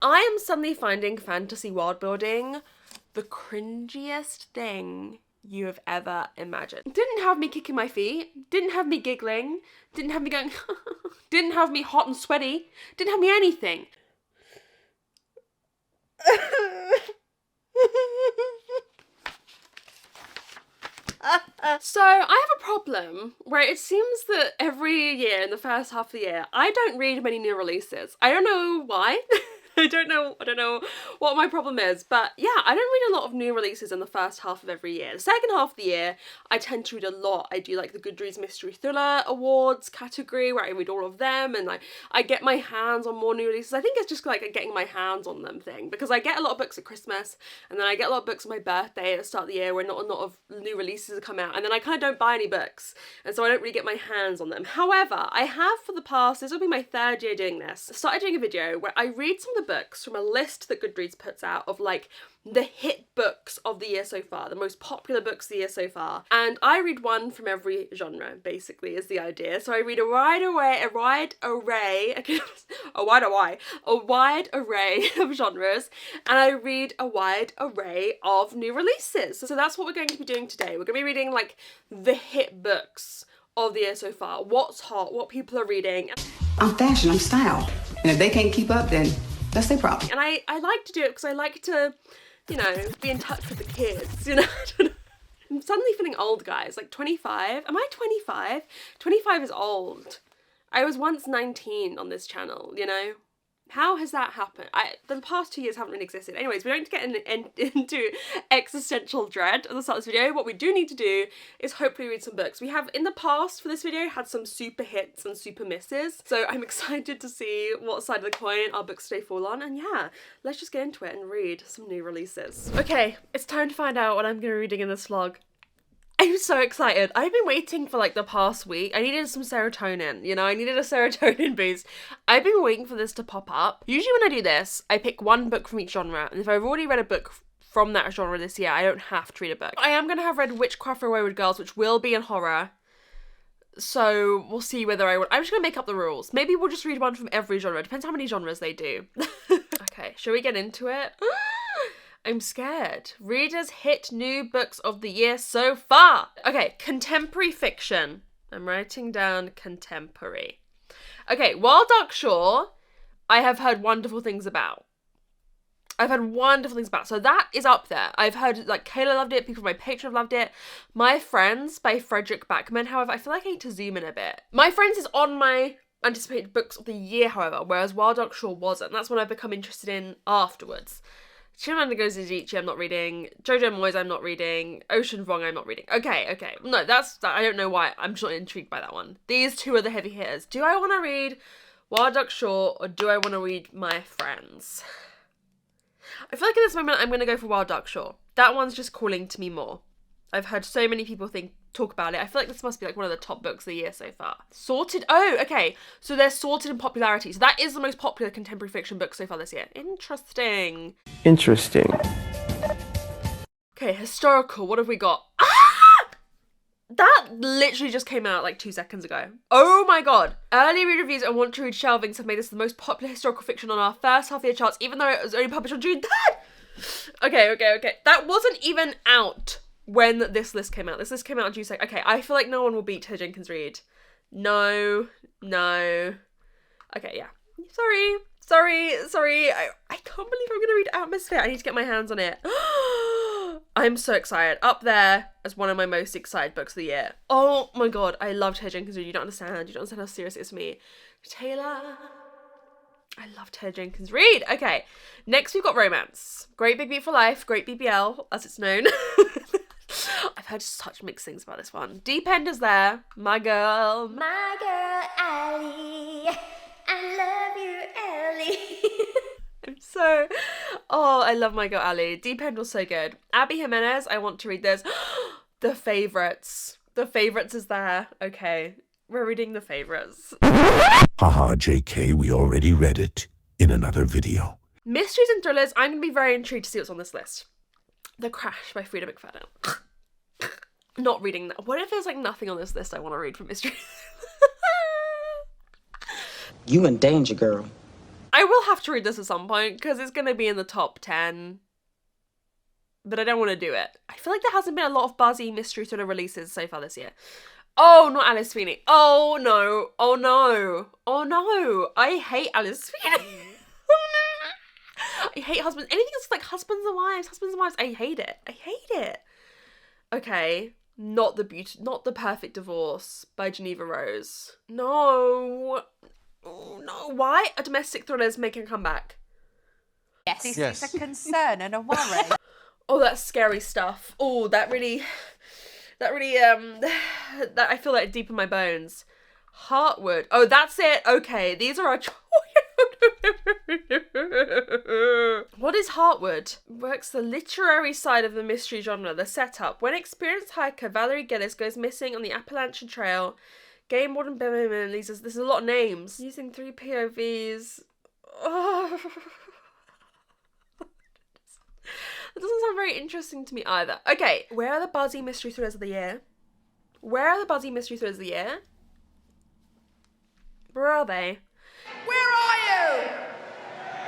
I am suddenly finding fantasy world building the cringiest thing you have ever imagined. Didn't have me kicking my feet, didn't have me giggling, didn't have me going, didn't have me hot and sweaty, didn't have me anything. So I have a problem where it seems that every year in the first half of the year, I don't read many new releases. I don't know why. I don't know what my problem is, but yeah, I don't read a lot of new releases in the first half of every year. The second half of the year, I tend to read a lot. I do like the Goodreads Mystery Thriller Awards category where I read all of them, and I get my hands on more new releases. I think it's just like a getting my hands on them thing, because I get a lot of books at Christmas, and then I get a lot of books on my birthday at the start of the year where not a lot of new releases have come out, and then I kind of don't buy any books, and so I don't really get my hands on them. However, I have for the past, this will be my third year doing this, started doing a video where I read some of the books from a list that Goodreads puts out of like the hit books of the year so far, the most popular books of the year so far, and I read one from every genre, basically, is the idea. So I read a wide array of genres, and I read a wide array of new releases. So that's what we're going to be doing today. We're going to be reading like the hit books of the year so far, what's hot, what people are reading. I'm fashion, I'm style, and if they can't keep up, then that's their problem. And I like to do it because I like to, you know, be in touch with the kids, you know. I'm suddenly feeling old, guys. Like 25. Am I 25? 25 is old. I was once 19 on this channel, you know. How has that happened? The past 2 years haven't really existed. Anyways, we don't get into existential dread at the start of this video. What we do need to do is hopefully read some books. We have, in the past for this video, had some super hits and super misses. So I'm excited to see what side of the coin our books today fall on. And yeah, let's just get into it and read some new releases. Okay, it's time to find out what I'm going to be reading in this vlog. I'm so excited. I've been waiting for like the past week. I needed some serotonin, you know, I needed a serotonin boost. I've been waiting for this to pop up. Usually when I do this, I pick one book from each genre, and if I've already read a book from that genre this year, I don't have to read a book. I am going to have read Witchcraft for Wayward Girls, which will be in horror. So we'll see whether I'm just going to make up the rules. Maybe we'll just read one from every genre. Depends how many genres they do. Okay, shall we get into it? I'm scared. Readers hit new books of the year so far. Okay, contemporary fiction. I'm writing down contemporary. Okay, Wild Dark Shore, I have heard wonderful things about. So that is up there. I've heard, like, Kayla loved it, people on my Patreon have loved it. My Friends by Frederick Backman, however, I feel like I need to zoom in a bit. My Friends is on my anticipated books of the year, however, whereas Wild Dark Shore wasn't. That's when I've become interested in afterwards. Chimamanda Ngozi Adichie I'm not reading. Jojo Moyes I'm not reading. Ocean Vuong I'm not reading. Okay. No, I don't know why. I'm just not intrigued by that one. These two are the heavy hitters. Do I want to read Wild Duck Shore or do I want to read My Friends? I feel like at this moment I'm going to go for Wild Duck Shore. That one's just calling to me more. I've heard so many people talk about it. I feel like this must be like one of the top books of the year so far. Sorted. Oh, okay. So they're sorted in popularity. So that is the most popular contemporary fiction book so far this year. Interesting. Okay, historical. What have we got? Ah! That literally just came out like 2 seconds ago. Oh my god. Early read reviews and Want to Read shelvings have made this the most popular historical fiction on our first half year charts, even though it was only published on June 3rd. Okay. That wasn't even out when this list came out. This list came out on June 2nd. Okay, I feel like no one will beat Taylor Jenkins Reid. No. Okay, yeah. Sorry. I can't believe I'm gonna read Atmosphere. I need to get my hands on it. I'm so excited. Up there as one of my most excited books of the year. Oh my god, I love Taylor Jenkins Reid. You don't understand how serious it is for me. Taylor. I love Taylor Jenkins Reid. Okay, next we've got romance. Great Big Beautiful Life, Great BBL, as it's known. I've heard such mixed things about this one. Deep End is there. My girl, Allie. I love you, Allie. I love My Girl Allie. Deep End was so good. Abby Jimenez, I want to read this. The Favourites. The Favourites is there. Okay, we're reading The Favourites. Haha, JK, we already read it in another video. Mysteries and thrillers, I'm going to be very intrigued to see what's on this list. The Crash by Frida McFadden. Not reading that. What if there's like nothing on this list I want to read from mysteries? You in danger, girl. I will have to read this at some point because it's going to be in the top 10. But I don't want to do it. I feel like there hasn't been a lot of buzzy mystery thriller releases so far this year. Oh, not Alice Sweeney. Oh no. Oh no. Oh no. I hate Alice Sweeney. I hate husbands. Anything that's like husbands and wives. I hate it. I hate it. Okay. Not the Perfect Divorce by Geneva Rose. No. Oh, no. Why are domestic thrillers making a comeback? Yes. This is a concern and a worry. Oh, that's scary stuff. Oh, that I feel like deep in my bones. Heartwood. Oh, that's it. Okay, these are our What is Heartwood? Works the literary side of the mystery genre, the setup. When experienced hiker Valerie Gillis goes missing on the Appalachian Trail, game warden there's a lot of names. Using 3 POVs. Oh. That doesn't sound very interesting to me either. Okay, where are the buzzy mystery thrillers of the year? Where are the mystery thrillers of the year? Where are they? Where are you?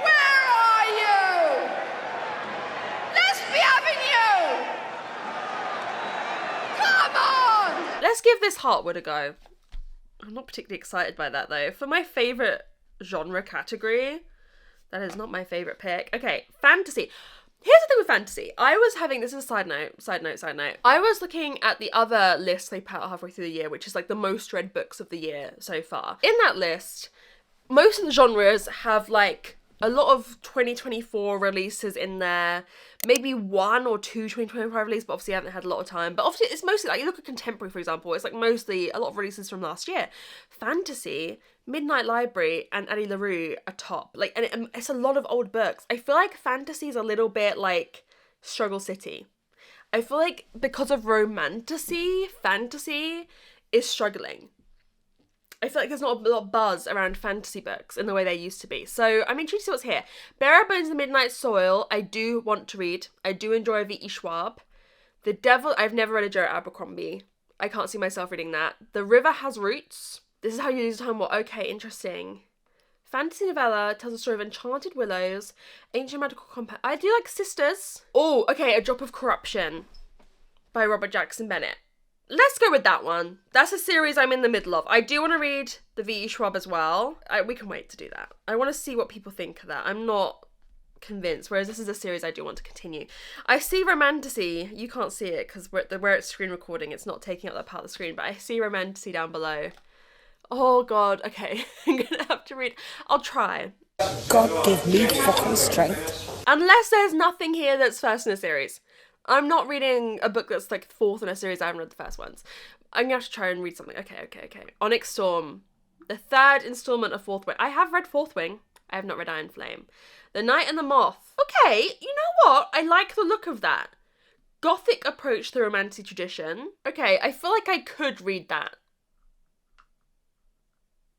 Where are you? Let's be having you! Come on! Let's give this Heartwood a go. I'm not particularly excited by that though. For my favourite genre category, that is not my favourite pick. Okay, fantasy. Here's the thing with fantasy. This is a side note. I was looking at the other list they put out halfway through the year, which is like the most read books of the year so far. In that list, most of the genres have like a lot of 2024 releases in there, maybe 1 or 2 2025 releases, but obviously I haven't had a lot of time. But obviously it's mostly like, you look at contemporary, for example, it's like mostly a lot of releases from last year. Fantasy, Midnight Library and Addie LaRue are top. Like, and it's a lot of old books. I feel like fantasy is a little bit like Struggle City. I feel like because of romantasy, fantasy is struggling. I feel like there's not a lot of buzz around fantasy books in the way they used to be. So I'm intrigued to see what's here. Bare Bones and the Midnight Soil, I do want to read. I do enjoy V.E. Schwab. The Devil, I've never read a Jarrett Abercrombie. I can't see myself reading that. The River Has Roots. This is how you use time. What? Okay, interesting. Fantasy novella tells the story of enchanted willows, ancient magical compound. I do like Sisters. Oh, okay, A Drop of Corruption by Robert Jackson Bennett. Let's go with that one. That's a series I'm in the middle of. I do want to read the V.E. Schwab as well. We can wait to do that. I want to see what people think of that. I'm not convinced, whereas this is a series I do want to continue. I see Romantasy. You can't see it because where it's screen recording, it's not taking up that part of the screen, but I see Romantasy down below. Oh god, okay. I'm gonna have to read. I'll try. God give me fucking strength. Unless there's nothing here that's first in a series. I'm not reading a book that's like fourth in a series. I haven't read the first ones. I'm gonna have to try and read something. Okay. Onyx Storm. The 3rd installment of Fourth Wing. I have read Fourth Wing. I have not read Iron Flame. The Knight and the Moth. Okay, you know what? I like the look of that. Gothic approach to the romantic tradition. Okay, I feel like I could read that.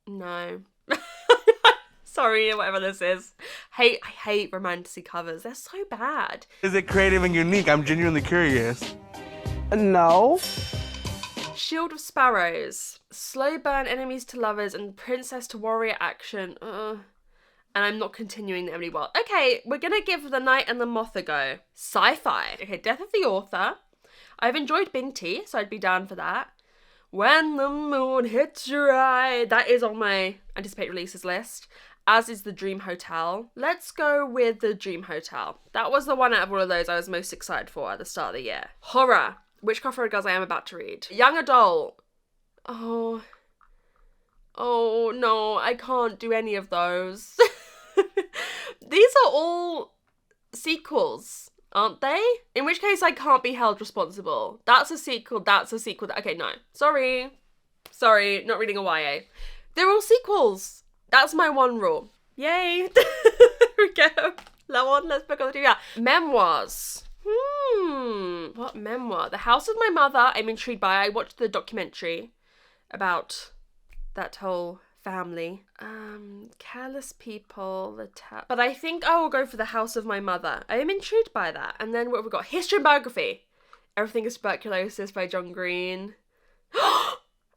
No. Sorry, whatever this is. I hate romantasy covers. They're so bad. Is it creative and unique? I'm genuinely curious. No. Shield of Sparrows. Slow burn enemies to lovers and princess to warrior action. And I'm not continuing the Emily Wild. Okay, we're gonna give The Knight and the Moth a go. Sci-fi. Okay, Death of the Author. I've enjoyed Binti, so I'd be down for that. When the Moon Hits Your Eye. That is on my anticipate releases list, as is The Dream Hotel. Let's go with The Dream Hotel. That was the one out of all of those I was most excited for at the start of the year. Horror. Witchcraft Road Girls I am about to read. Young adult. Oh no, I can't do any of those. These are all sequels, aren't they? In which case I can't be held responsible. That's a sequel. Okay, no. Sorry, not reading a YA. They're all sequels. That's my one rule. Yay. There we go. Let's book on the TV. Memoirs. What memoir? The House of My Mother, I'm intrigued by. I watched the documentary about that whole family. Careless People, but I think I will go for The House of My Mother. I am intrigued by that. And then what have we got? History and Biography. Everything is Tuberculosis by John Green.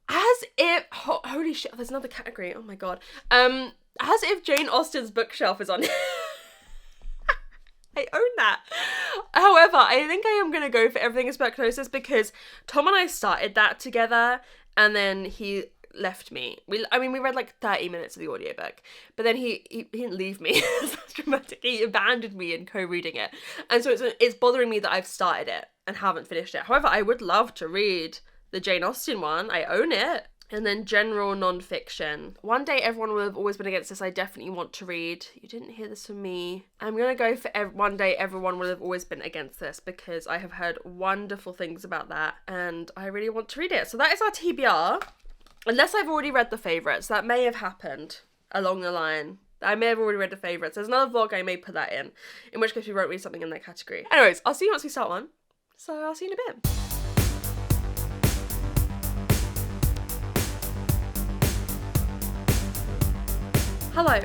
As if, holy shit, there's another category. Oh my god. As if Jane Austen's bookshelf is on. I own that. However, I think I am going to go for Everything is Tuberculosis because Tom and I started that together and then he left me. We read like 30 minutes of the audiobook, but then he didn't leave me. That's dramatic. He abandoned me in co-reading it. And so it's bothering me that I've started it and haven't finished it. However, I would love to read the Jane Austen one. I own it. And then general non-fiction. One Day Everyone Will Have Always Been Against This, I definitely want to read. You didn't hear this from me. I'm going to go for One Day Everyone Will Have Always Been Against This because I have heard wonderful things about that and I really want to read it. So that is our TBR. Unless I've already read the favourites. That may have happened along the line. I may have already read the favourites. There's another vlog I may put that in which case we won't read something in that category. Anyways, I'll see you once we start one. So I'll see you in a bit. Hello,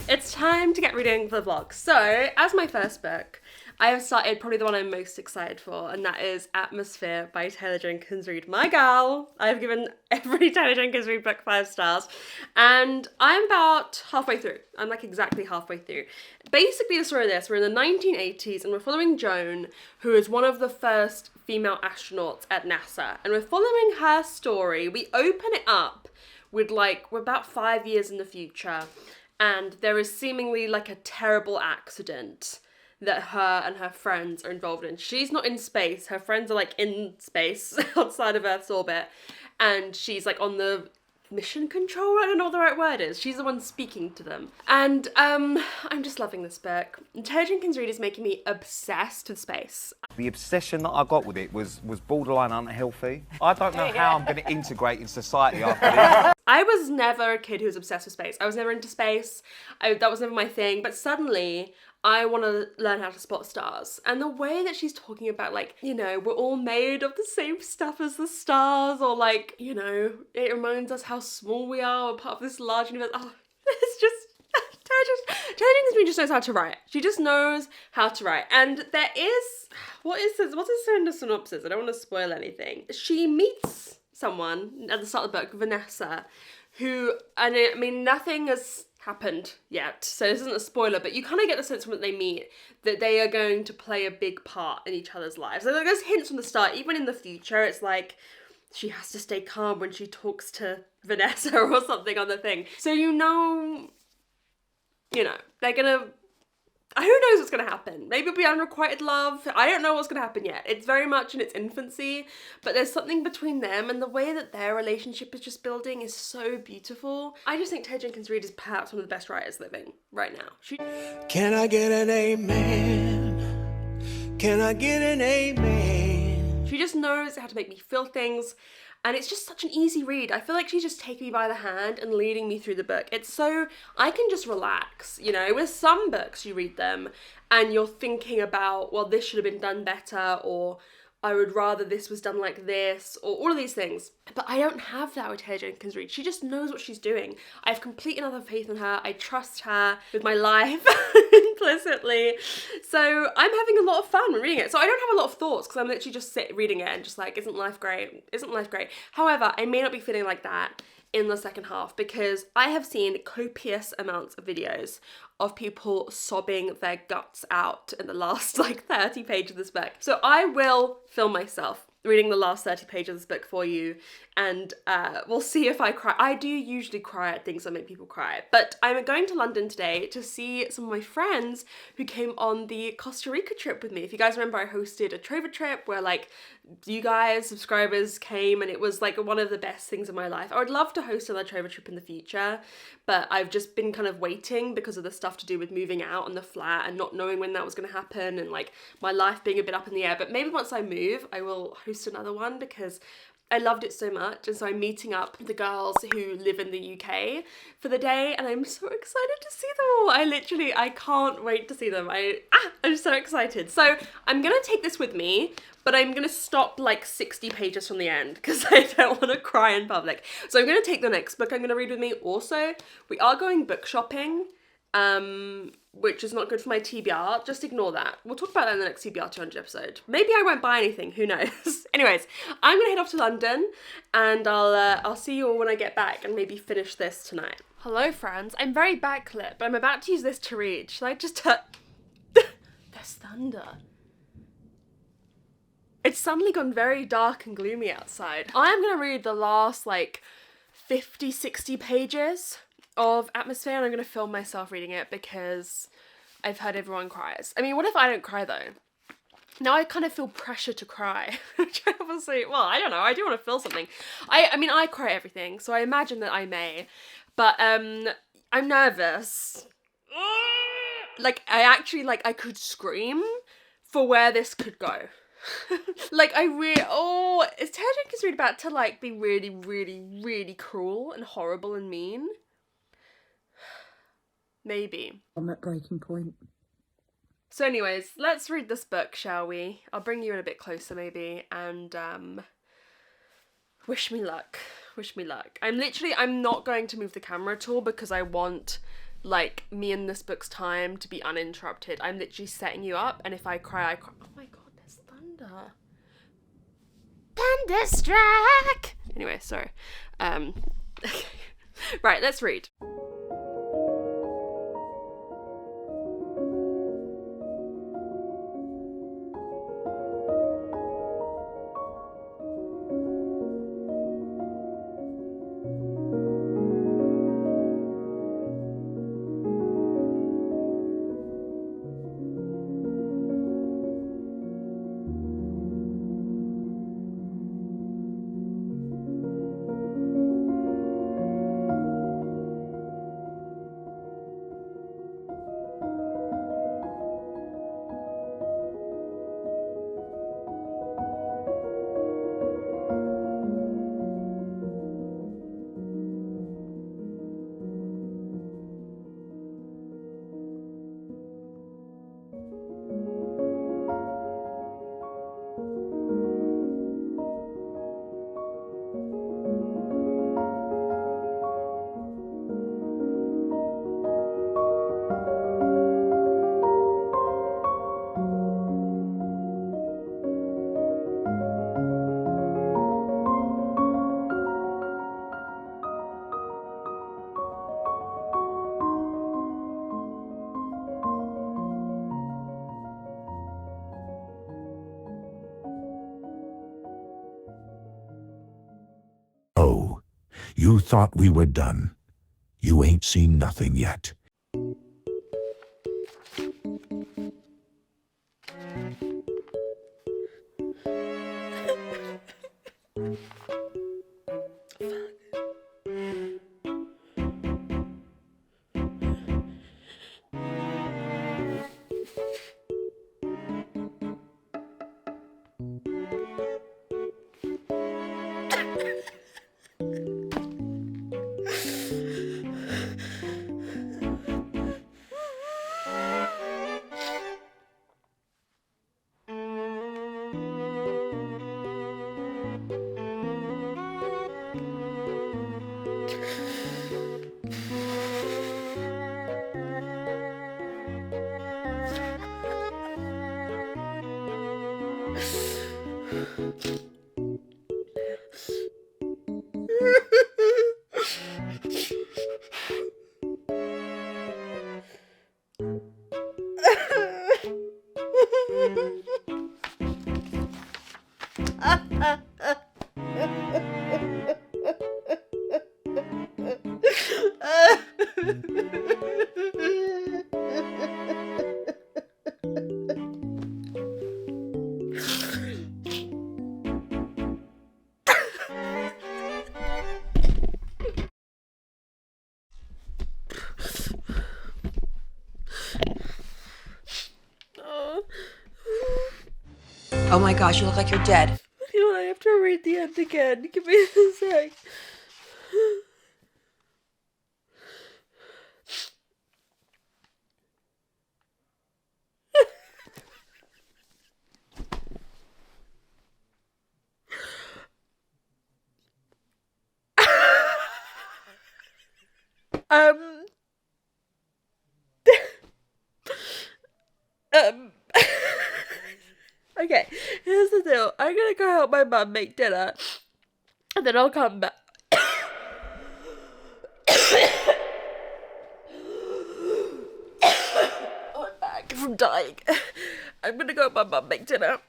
it's time to get reading the vlog. So, as my first book, I have started probably the one I'm most excited for, and that is Atmosphere by Taylor Jenkins Reid. My gal! I've given every Taylor Jenkins Reid book 5 stars, and I'm about halfway through. I'm like exactly halfway through. Basically, the story of this, we're in the 1980s, and we're following Joan, who is one of the first female astronauts at NASA, and we're following her story. We open it up with we're about 5 years in the future, and there is seemingly like a terrible accident that her and her friends are involved in. She's not in space. Her friends are like in space outside of Earth's orbit. And she's like on the mission control. I don't know what the right word is. She's the one speaking to them. And I'm just loving this book. Taylor Jenkins Reid is making me obsessed with space. The obsession that I got with it was borderline unhealthy. I don't know how I'm going to integrate in society after this. I was never a kid who was obsessed with space. I was never into space. That was never my thing. But suddenly, I want to learn how to spot stars. And the way that she's talking about, like, you know, we're all made of the same stuff as the stars, or like, you know, it reminds us how small we are, we're part of this large universe. Oh, it's just, Taylor Jenkins Reid just knows how to write. She just knows how to write. And there is, what's this in the synopsis? I don't want to spoil anything. She meets someone at the start of the book, Vanessa, who, and I mean, nothing has happened yet, so this isn't a spoiler, but you kind of get the sense when they meet that they are going to play a big part in each other's lives. So there's hints from the start, even in the future, it's like she has to stay calm when she talks to Vanessa or something on the thing. So you know, they're gonna, who knows what's gonna happen? Maybe it'll be unrequited love. I don't know what's gonna happen yet. It's very much in its infancy, but there's something between them, and the way that their relationship is just building is so beautiful. I just think Taylor Jenkins Reid is perhaps one of the best writers living right now. Can I get an amen? Can I get an amen? She just knows how to make me feel things. And it's just such an easy read. I feel like she's just taking me by the hand and leading me through the book. It's so, I can just relax, you know. With some books, you read them and you're thinking about, well, this should have been done better, or I would rather this was done like this, or all of these things. But I don't have that with Taylor Jenkins Reid. She just knows what she's doing. I have complete and utter faith in her. I trust her with my life implicitly. So I'm having a lot of fun reading it. So I don't have a lot of thoughts because I'm literally just reading it and just like, isn't life great? Isn't life great? However, I may not be feeling like that in the second half because I have seen copious amounts of videos of people sobbing their guts out in the last like 30 pages of this book. So I will film myself reading the last 30 pages of this book for you, and we'll see if I cry. I do usually cry at things that make people cry, but I'm going to London today to see some of my friends who came on the Costa Rica trip with me. If you guys remember, I hosted a Trova trip where like you guys, subscribers, came, and it was like one of the best things in my life. I would love to host another Trova trip in the future, but I've just been kind of waiting because of the stuff to do with moving out on the flat and not knowing when that was going to happen, and like my life being a bit up in the air. But maybe once I move, I will host another one because I loved it so much. And so I'm meeting up with the girls who live in the UK for the day, and I'm so excited to see them all. I can't wait to see them. I'm so excited. So I'm gonna take this with me, but I'm gonna stop like 60 pages from the end because I don't want to cry in public. So I'm gonna take the next book I'm gonna read with me. Also, we are going book shopping, which is not good for my TBR. Just ignore that. We'll talk about that in the next TBR 200 episode. Maybe I won't buy anything, who knows? Anyways, I'm gonna head off to London, and I'll see you all when I get back and maybe finish this tonight. Hello, friends. I'm very backlit, but I'm about to use this to read. Shall I just There's thunder. It's suddenly gone very dark and gloomy outside. I'm gonna read the last, like, 50, 60 pages of Atmosphere, and I'm gonna film myself reading it because I've heard everyone cries. I mean, what if I don't cry, though? Now I kind of feel pressure to cry. Which obviously, well, I don't know. I do want to feel something. I mean, I cry everything, so I imagine that I may. But, I'm nervous. Like, I could scream for where this could go. Like, is Tara Jenkins Reid about to, like, be really, really, really cruel and horrible and mean? Maybe. I'm at breaking point. So anyways, let's read this book, shall we? I'll bring you in a bit closer, maybe, and, wish me luck. Wish me luck. I'm not going to move the camera at all because I want, like, me and this book's time to be uninterrupted. I'm literally setting you up, and if I cry, I cry. Oh my god, there's thunder. Thunderstruck! Anyway, sorry. Okay. Right, let's read. Oh, you thought we were done. You ain't seen nothing yet. Oh my gosh, you look like you're dead. I have to read the end again. Give me a sec. Okay, here's the deal. I'm gonna go help my mum make dinner, and then I'll come back. from dying. I'm gonna go with my mum, make dinner.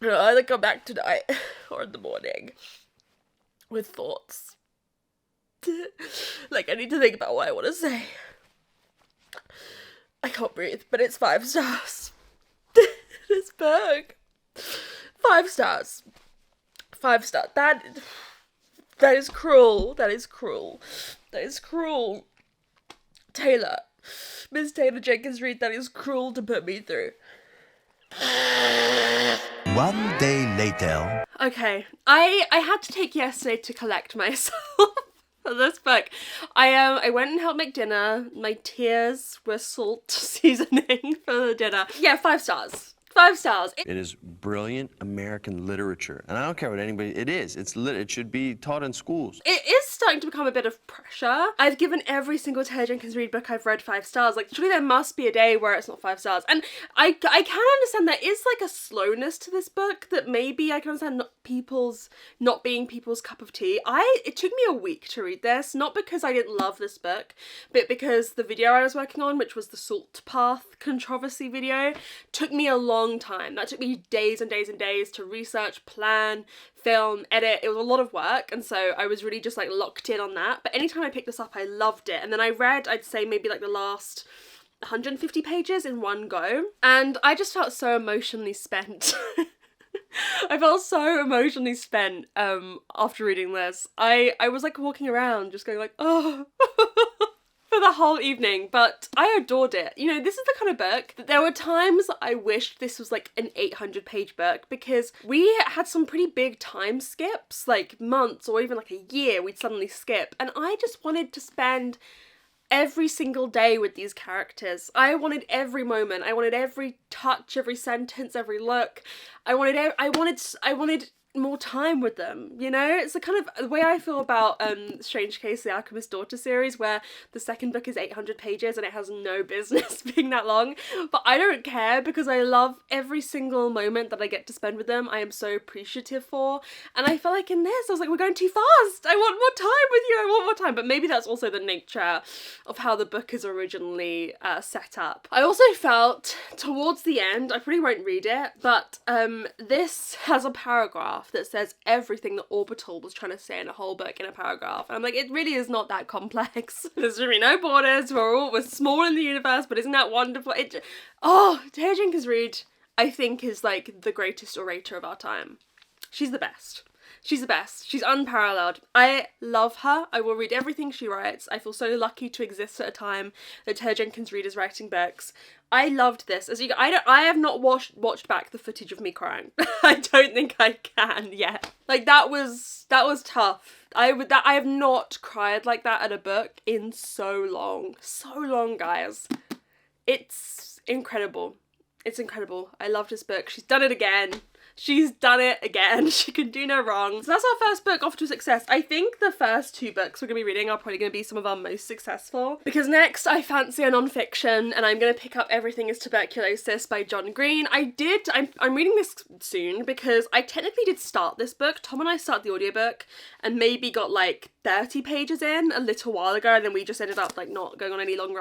And I'll either come back tonight or in the morning with thoughts. Like, I need to think about what I want to say. I can't breathe, but it's 5 stars. This book. 5 stars. 5 stars. That is cruel. That is cruel. That is cruel. Taylor. Miss Taylor Jenkins Reid, that is cruel to put me through. 1 day later. Okay, I had to take yesterday to collect myself for this book. I went and helped make dinner. My tears were salt seasoning for the dinner. Yeah, 5 stars. 5 stars. It is brilliant American literature, and I don't care what anybody. It is. It should be taught in schools. It is starting to become a bit of pressure. I've given every single Taylor Jenkins Reid book I've read 5 stars. Like, surely there must be a day where it's not 5 stars. And I can understand there is like a slowness to this book that maybe I can understand not being people's cup of tea. It took me a week to read this, not because I didn't love this book, but because the video I was working on, which was the Salt Path controversy video, took me a long time. That took me days and days and days to research, plan, film, edit. It was a lot of work, and so I was really just like locked in on that. But anytime I picked this up, I loved it. And then I read, I'd say maybe like the last 150 pages in one go, and I just felt so emotionally spent. I felt so emotionally spent after reading this. I was like walking around just going like, oh, for the whole evening, but I adored it. You know, this is the kind of book that there were times I wished this was like an 800-page book, because we had some pretty big time skips, like months or even like a year we'd suddenly skip, and I just wanted to spend every single day with these characters. I wanted every moment. I wanted every touch, every sentence, every look. I wanted more time with them, you know? It's the kind of the way I feel about Strange Case, the Alchemist's Daughter series, where the second book is 800 pages and it has no business being that long, but I don't care because I love every single moment that I get to spend with them. I am so appreciative for, and I felt like in this I was like, we're going too fast, I want more time with you, I want more time. But maybe that's also the nature of how the book is originally set up. I also felt towards the end, I probably won't read it, but this has a paragraph that says everything that Orbital was trying to say in a whole book in a paragraph. And I'm like, it really is not that complex. There's really no borders, we're small in the universe, but isn't that wonderful? Taylor Jenkins Reid, I think, is like the greatest orator of our time. She's the best. She's the best. She's unparalleled. I love her. I will read everything she writes. I feel so lucky to exist at a time that Taylor Jenkins Reid is writing books. I loved this. I have not watched back the footage of me crying. I don't think I can yet. Like, that was tough. I have not cried like that at a book in so long, guys. It's incredible. It's incredible. I love this book. She's done it again. She's done it again. She can do no wrong. So that's our first book, off to success. I think the first 2 books we're going to be reading are probably going to be some of our most successful, because next I fancy a non-fiction, and I'm going to pick up Everything is Tuberculosis by John Green. I'm reading this soon because I technically did start this book. Tom and I started the audiobook and maybe got like 30 pages in a little while ago, and then we just ended up like not going on any long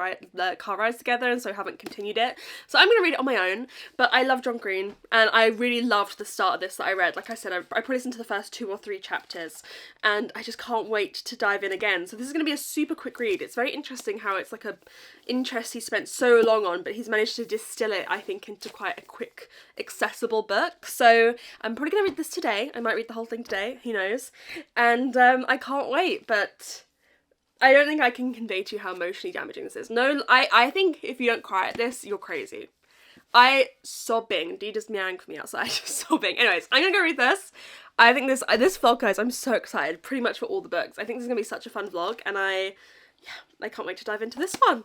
car rides together, and so haven't continued it. So I'm going to read it on my own, but I love John Green, and I really loved the start of this that I read. Like I said, I probably listened to the first 2 or 3 chapters, and I just can't wait to dive in again. So this is going to be a super quick read. It's very interesting how it's like a interest he spent so long on, but he's managed to distill it, I think, into quite a quick, accessible book. So I'm probably going to read this today. I might read the whole thing today, who knows. And I can't wait, but I don't think I can convey to you how emotionally damaging this is. No, I think if you don't cry at this, you're crazy. Sobbing. Dee just meowing for me outside. Sobbing. Anyways, I'm gonna go read this. I think this vlog, guys, I'm so excited pretty much for all the books. I think this is gonna be such a fun vlog, and I can't wait to dive into this one.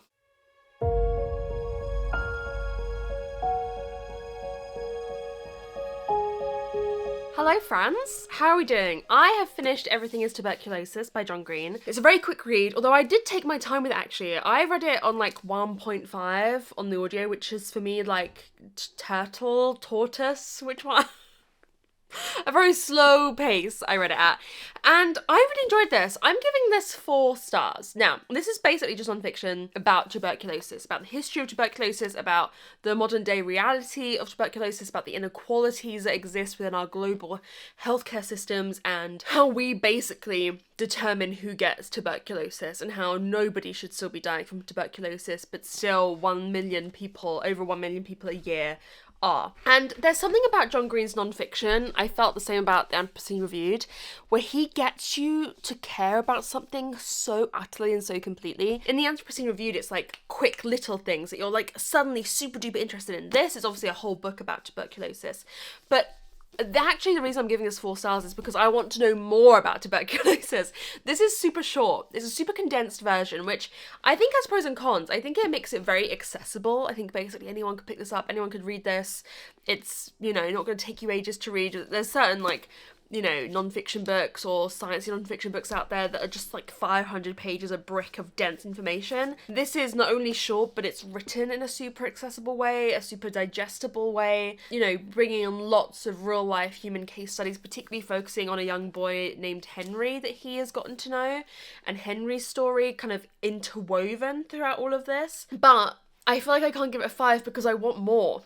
Hello friends, how are we doing? I have finished Everything is Tuberculosis by John Green. It's a very quick read, although I did take my time with it actually. I read it on like 1.5 on the audio, which is for me like tortoise, which one? a very slow pace I read it at. And I really enjoyed this. I'm giving this 4 stars. Now, this is basically just non-fiction about tuberculosis, about the history of tuberculosis, about the modern day reality of tuberculosis, about the inequalities that exist within our global healthcare systems, and how we basically determine who gets tuberculosis, and how nobody should still be dying from tuberculosis, but still 1 million people, over 1 million people a year are. And there's something about John Green's non-fiction, I felt the same about The Anthropocene Reviewed, where he gets you to care about something so utterly and so completely. In The Anthropocene Reviewed, it's like quick little things that you're like suddenly super duper interested in. This is obviously a whole book about tuberculosis, but actually the reason I'm giving this 4 stars is because I want to know more about tuberculosis. This is super short. It's a super condensed version, which I think has pros and cons. I think it makes it very accessible. I think basically anyone could pick this up, anyone could read this. It's, you know, not going to take you ages to read. There's certain, like, you know, non-fiction books or sciencey non-fiction books out there that are just like 500 pages a brick of dense information. This is not only short, but it's written in a super accessible way, a super digestible way, you know, bringing in lots of real life human case studies, particularly focusing on a young boy named Henry that he has gotten to know, and Henry's story kind of interwoven throughout all of this. But I feel like I can't give it a 5 because I want more.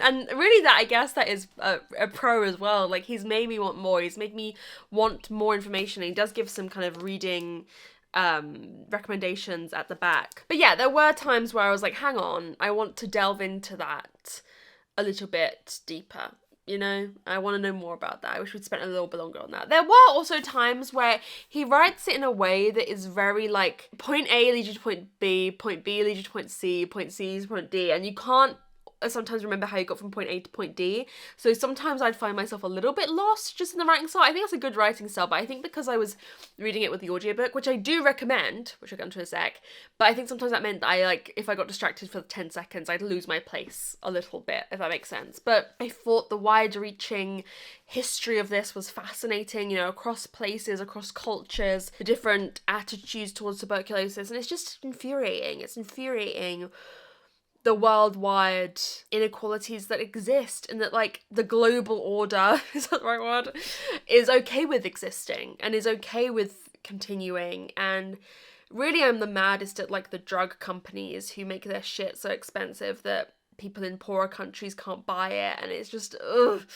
And really that, I guess, that is a pro as well. Like, he's made me want more. He's made me want more information. He does give some kind of reading recommendations at the back. But yeah, there were times where I was like, hang on, I want to delve into that a little bit deeper. You know, I want to know more about that. I wish we'd spent a little bit longer on that. There were also times where he writes it in a way that is very like, point A leads you to point B leads you to point C to point D, and you can't sometimes remember how you got from point A to point D. So sometimes I'd find myself a little bit lost just in the writing style. I think that's a good writing style, but I think because I was reading it with the audiobook, which I do recommend, which I'll get into in a sec, but I think sometimes that meant that I, like, if I got distracted for 10 seconds, I'd lose my place a little bit, if that makes sense. But I thought the wide-reaching history of this was fascinating, you know, across places, across cultures, the different attitudes towards tuberculosis, and it's just infuriating. It's infuriating the worldwide inequalities that exist, and that, like, the global order, is that the right word, is okay with existing and is okay with continuing. And really I'm the maddest at, like, the drug companies who make their shit so expensive that people in poorer countries can't buy it, and it's just, ugh.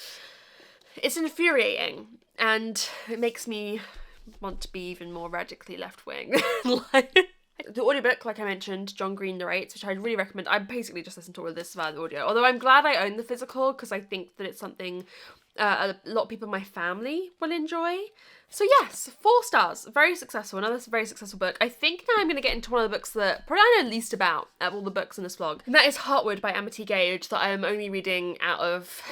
It's infuriating, and it makes me want to be even more radically left-wing. Like, the audiobook, like I mentioned, John Green narrates, which I'd really recommend. I basically just listened to all of this via the audio, although I'm glad I own the physical because I think that it's something a lot of people in my family will enjoy. So yes, 4 stars. Very successful. Another very successful book. I think now I'm going to get into one of the books that probably I know least about of all the books in this vlog, and that is Heartwood by Amity Gage, that I am only reading out of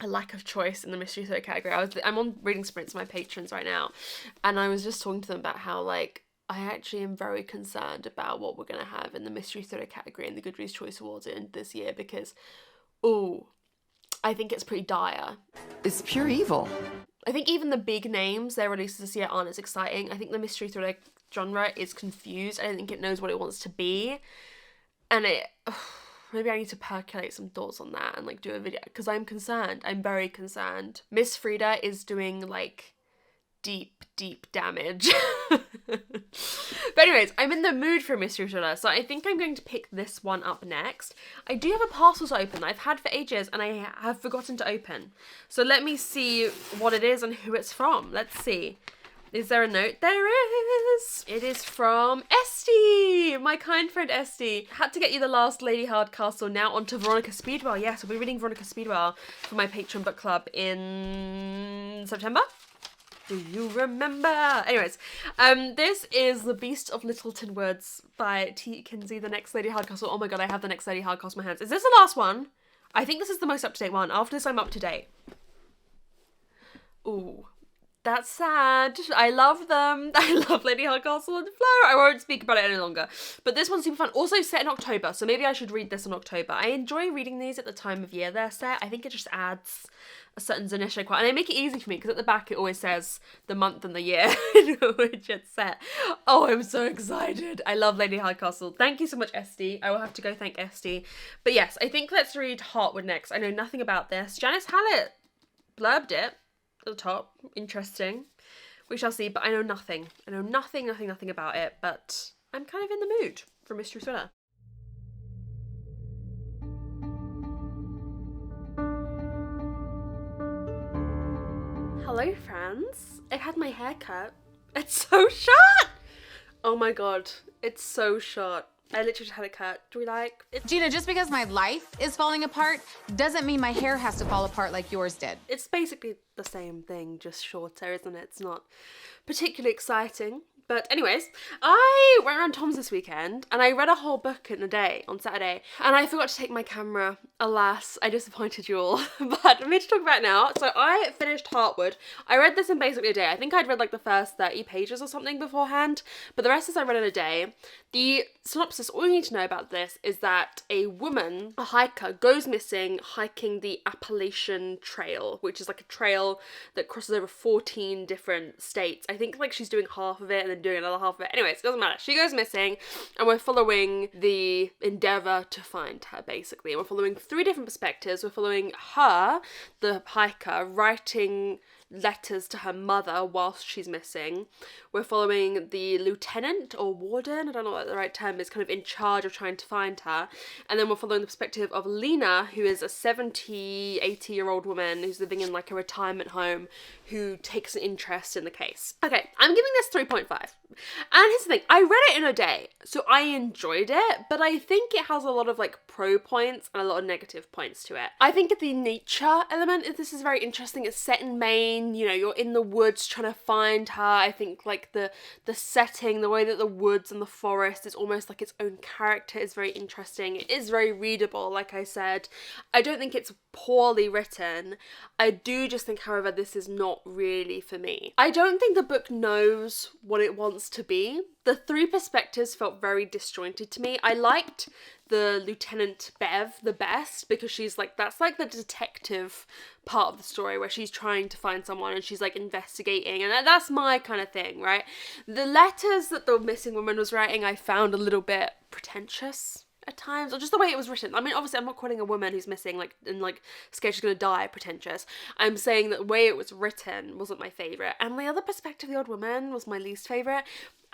a lack of choice in the mystery thriller category. I'm on reading sprints with my patrons right now, and I was just talking to them about how, like, I actually am very concerned about what we're going to have in the mystery thriller category in the Goodreads Choice Awards in this year, because, I think it's pretty dire. It's pure evil. I think even the big names their releases this year aren't as exciting. I think the mystery thriller genre is confused. I don't think it knows what it wants to be. And maybe I need to percolate some thoughts on that and, like, do a video, because I'm concerned. I'm very concerned. Miss Frida is doing, like, deep damage. But anyways, I'm in the mood for a mystery thriller, so I think I'm going to pick this one up next. I do have a parcel to open that I've had for ages and I have forgotten to open. So let me see what it is and who it's from. Let's see. Is there a note? There is! It is from Esty! My kind friend Esty. Had to get you the last Lady Hardcastle, now on to Veronica Speedwell. Yes, I'll be reading Veronica Speedwell for my Patreon book club in September. Do you remember? Anyways, this is The Beast of Littleton Woods by T. Kinsey, the next Lady Hardcastle. Oh my god, I have the next Lady Hardcastle in my hands. Is this the last one? I think this is the most up-to-date one. After this, I'm up to date. Ooh. That's sad. I love them. I love Lady Hardcastle and Flo. I won't speak about it any longer. But this one's super fun. Also set in October, so maybe I should read this in October. I enjoy reading these at the time of year they're set. I think it just adds a certain Zanisha quality. And they make it easy for me, because at the back it always says the month and the year in which it's set. Oh, I'm so excited. I love Lady Hardcastle. Thank you so much, Esty. I will have to go thank Esty. But yes, I think let's read Heartwood next. I know nothing about this. Janice Hallett blurbed it at the top. Interesting. We shall see, but I know nothing. I know nothing about it, but I'm kind of in the mood for a mystery thriller. Hello, friends. I had my hair cut. It's so short! Oh my god, it's so short. I literally just had it cut. Do we like it? Gina, just because my life is falling apart doesn't mean my hair has to fall apart like yours did. It's basically the same thing, just shorter, isn't it? It's not particularly exciting. But anyways, I went around Tom's this weekend and I read a whole book in a day on Saturday, and I forgot to take my camera. Alas, I disappointed you all. But I'm here to talk about it now. So I finished Heartwood. I read this in basically a day. I think I'd read like the first 30 pages or something beforehand, but the rest is I read in a day. The synopsis, all you need to know about this is that a woman, a hiker, goes missing hiking the Appalachian Trail, which is like a trail that crosses over 14 different states. I think like she's doing half of it and then doing another half of it. Anyways, it doesn't matter. She goes missing and we're following the endeavour to find her, basically. And we're following 3 different perspectives. We're following her, the hiker, writing letters to her mother whilst she's missing. We're following the lieutenant or warden, I don't know what the right term is, kind of in charge of trying to find her. And then we're following the perspective of Lena, who is a 80-year-old woman who's living in like a retirement home who takes an interest in the case. Okay, I'm giving this 3.5. And here's the thing, I read it in a day, so I enjoyed it, but I think it has a lot of like pro points and a lot of negative points to it. I think the nature element of this is very interesting. It's set in Maine, you know, you're in the woods trying to find her. I think like the setting, the way that the woods and the forest is almost like its own character is very interesting. It is very readable, like I said. I don't think it's poorly written. I do just think, however, this is not really for me. I don't think the book knows what it wants to be. The 3 perspectives felt very disjointed to me. I liked the Lieutenant Bev the best because she's like, that's like the detective part of the story where she's trying to find someone and she's like investigating, and that's my kind of thing, right? The letters that the missing woman was writing I found a little bit pretentious at times, or just the way it was written. I mean, obviously I'm not calling a woman who's missing like and like scared she's gonna die pretentious. I'm saying that the way it was written wasn't my favourite, and the other perspective, the old woman, was my least favourite.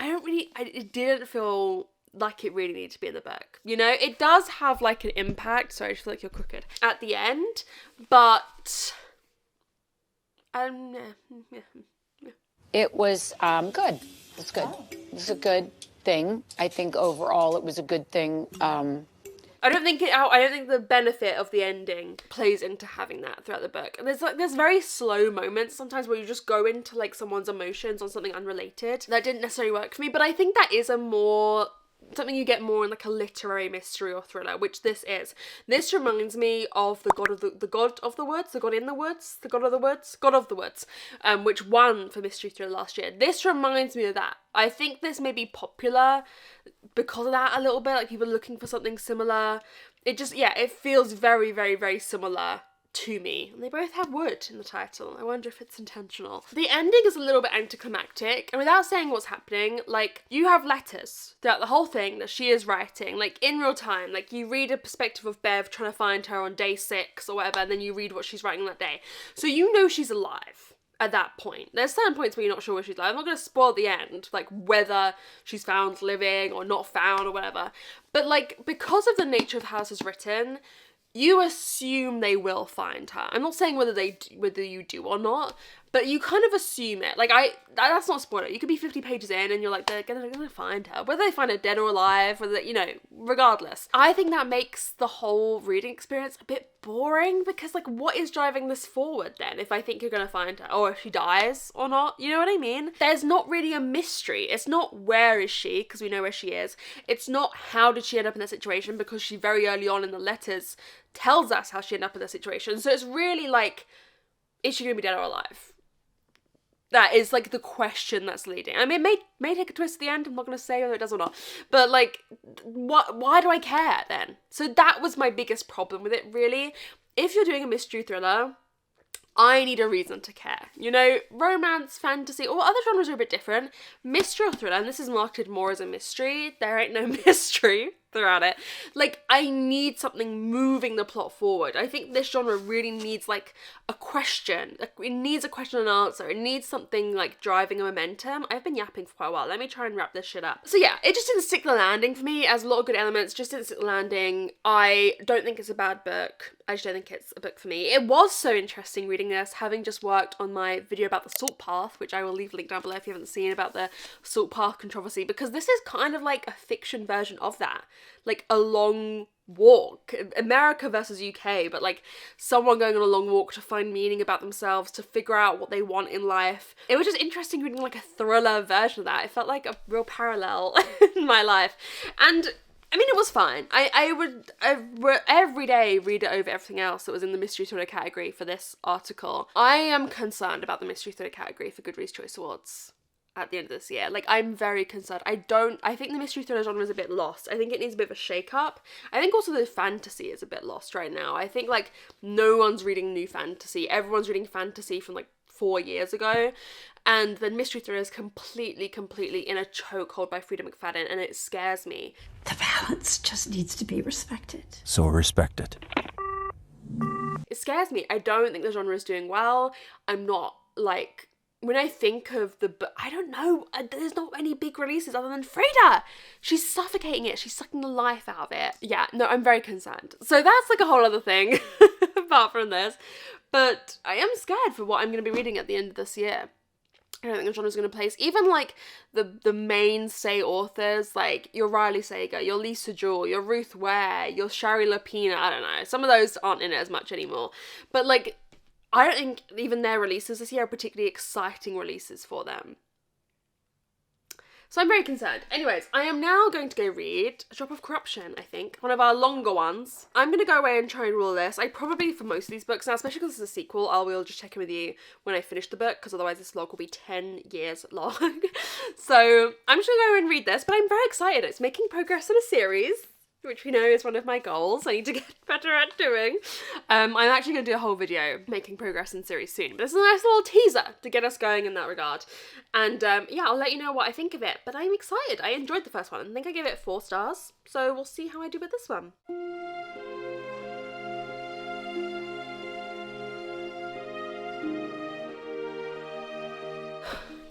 It didn't feel like it really needed to be in the book. You know, it does have like an impact, sorry, I just feel like you're crooked, at the end, but it was good. It's good. It's a good thing. I think overall it was a good thing. I don't think the benefit of the ending plays into having that throughout the book. And there's very slow moments sometimes where you just go into like someone's emotions on something unrelated. That didn't necessarily work for me, but I think that is something you get more in like a literary mystery or thriller, which this is. This reminds me of the God of the Woods, which won for mystery thriller last year. This reminds me of that. I think this may be popular because of that a little bit, like people looking for something similar. It just, yeah, it feels very, very, very similar to me. And they both have wood in the title. I wonder if it's intentional. The ending is a little bit anticlimactic, and without saying what's happening, like, you have letters throughout the whole thing that she is writing, like, in real time. Like, you read a perspective of Bev trying to find her on day 6 or whatever, and then you read what she's writing that day. So you know she's alive at that point. There's certain points where you're not sure where she's alive. I'm not going to spoil the end, like whether she's found living or not found or whatever. But like, because of the nature of how this is written, you assume they will find her. I'm not saying whether you do or not, but you kind of assume it. Like, that's not a spoiler. You could be 50 pages in and you're like, they're gonna find her. Whether they find her dead or alive, whether, you know, regardless. I think that makes the whole reading experience a bit boring, because like, what is driving this forward then if I think you're gonna find her, or if she dies or not? You know what I mean? There's not really a mystery. It's not where is she, because we know where she is. It's not how did she end up in that situation, because she very early on in the letters tells us how she ended up in that situation. So it's really like, is she gonna be dead or alive? That is like the question that's leading. I mean, it may take a twist at the end. I'm not going to say whether it does or not. But like, why do I care then? So that was my biggest problem with it, really. If you're doing a mystery thriller, I need a reason to care. You know, romance, fantasy, or other genres are a bit different. Mystery or thriller, and this is marketed more as a mystery. There ain't no mystery. throughout it. Like, I need something moving the plot forward. I think this genre really needs like a question. It needs a question and answer. It needs something like driving a momentum. I've been yapping for quite a while. Let me try and wrap this shit up. So yeah, it just didn't stick the landing for me. It has a lot of good elements, just didn't stick the landing. I don't think it's a bad book. I just don't think it's a book for me. It was so interesting reading this, having just worked on my video about the Salt Path, which I will leave a link down below if you haven't seen, about the Salt Path controversy, because this is kind of like a fiction version of that. Like a long walk, America versus UK, but like someone going on a long walk to find meaning about themselves, to figure out what they want in life. It was just interesting reading like a thriller version of that. It felt like a real parallel in my life. And I mean, it was fine. I would every day read it over everything else that was in the mystery thriller category for this article. I am concerned about the mystery thriller category for Goodreads Choice Awards at the end of this year. Like, I'm very concerned. I think the mystery thriller genre is a bit lost. I think it needs a bit of a shake-up. I think also the fantasy is a bit lost right now. I think, like, no one's reading new fantasy. Everyone's reading fantasy from, like, 4 years ago. And the mystery thriller is completely in a chokehold by Frida McFadden, and it scares me. The balance just needs to be respected. So respect it. It scares me. I don't think the genre is doing well. I'm not, like... When I think of I don't know, there's not any big releases other than Frida. She's suffocating it. She's sucking the life out of it. Yeah, no, I'm very concerned. So that's like a whole other thing apart from this. But I am scared for what I'm going to be reading at the end of this year. I don't think the genre's going to place. Even like the mainstay authors, like your Riley Sager, your Lisa Jewell, your Ruth Ware, your Shari Lapina, I don't know. Some of those aren't in it as much anymore. But like, I don't think even their releases this year are particularly exciting releases for them. So I'm very concerned. Anyways, I am now going to go read A Drop of Corruption, I think. One of our longer ones. I'm going to go away and try and rule this. I probably, for most of these books now, especially because it's a sequel, I will just check in with you when I finish the book, because otherwise this vlog will be 10 years long. So I'm just going to go and read this, but I'm very excited. It's making progress in a series, which we know is one of my goals. I need to get better at doing. I'm actually going to do a whole video making progress in series soon, but this is a nice little teaser to get us going in that regard. And yeah, I'll let you know what I think of it, but I'm excited. I enjoyed the first one. I think I gave it 4 stars, so we'll see how I do with this one.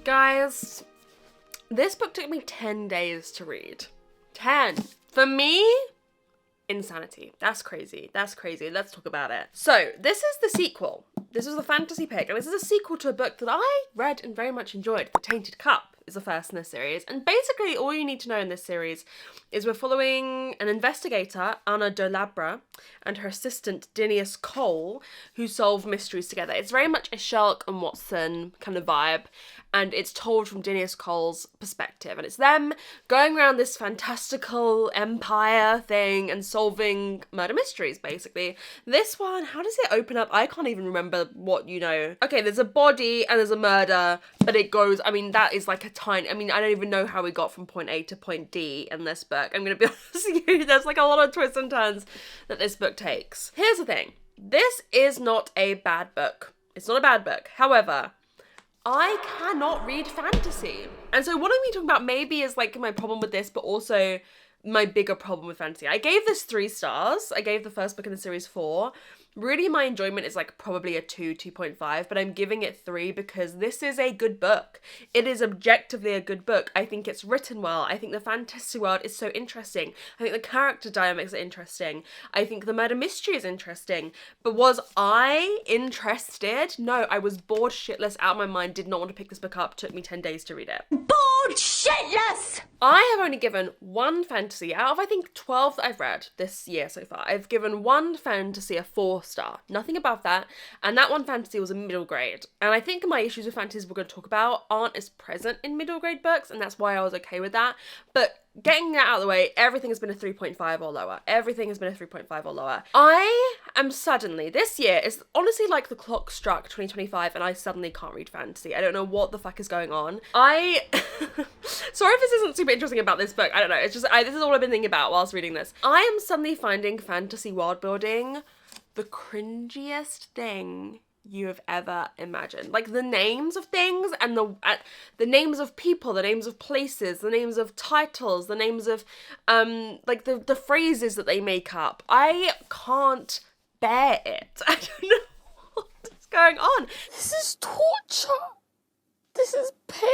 Guys, this book took me 10 days to read. 10. For me, insanity. That's crazy. That's crazy. Let's talk about it. So, this is the sequel. This was a fantasy pick, and this is a sequel to a book that I read and very much enjoyed. The Tainted Cup is the first in this series, and basically all you need to know in this series is we're following an investigator, Anna de Labra, and her assistant, Dinius Cole, who solve mysteries together. It's very much a Sherlock and Watson kind of vibe, and it's told from Dinius Cole's perspective, and it's them going around this fantastical empire thing and solving murder mysteries, basically. This one, how does it open up? I can't even remember what, you know. Okay, there's a body and there's a murder, but it goes, I mean, that is like a tiny, I mean, I don't even know how we got from point A to point D in this book. I'm gonna be honest with you, there's like a lot of twists and turns that this book takes. Here's the thing, this is not a bad book. It's not a bad book. However, I cannot read fantasy. And so what I'm talking about maybe is like my problem with this, but also my bigger problem with fantasy. I gave this 3 stars. I gave the first book in the series 4. Really, my enjoyment is like probably a 2.5, but I'm giving it 3 because this is a good book. It is objectively a good book. I think it's written well. I think the fantasy world is so interesting. I think the character dynamics are interesting. I think the murder mystery is interesting. But was I interested? No, I was bored shitless out of my mind, did not want to pick this book up. Took me 10 days to read it. Bored shitless! I have only given 1 fantasy out of, I think, 12 that I've read this year so far. I've given 1 fantasy a 4-star, nothing above that, and that 1 fantasy was a middle grade. And I think my issues with fantasies we're going to talk about aren't as present in middle grade books, and that's why I was okay with that. But getting that out of the way, everything has been a 3.5 or lower. Everything has been a 3.5 or lower. I am suddenly, this year is honestly like the clock struck 2025 and I suddenly can't read fantasy. I don't know what the fuck is going on. Sorry if this isn't super interesting about this book. I don't know. It's just, this is all I've been thinking about whilst reading this. I am suddenly finding fantasy world building the cringiest thing you have ever imagined. Like the names of things and the names of people, the names of places, the names of titles, the names of like the phrases that they make up. I can't bear it. I don't know what's going on. This is torture. This is pain.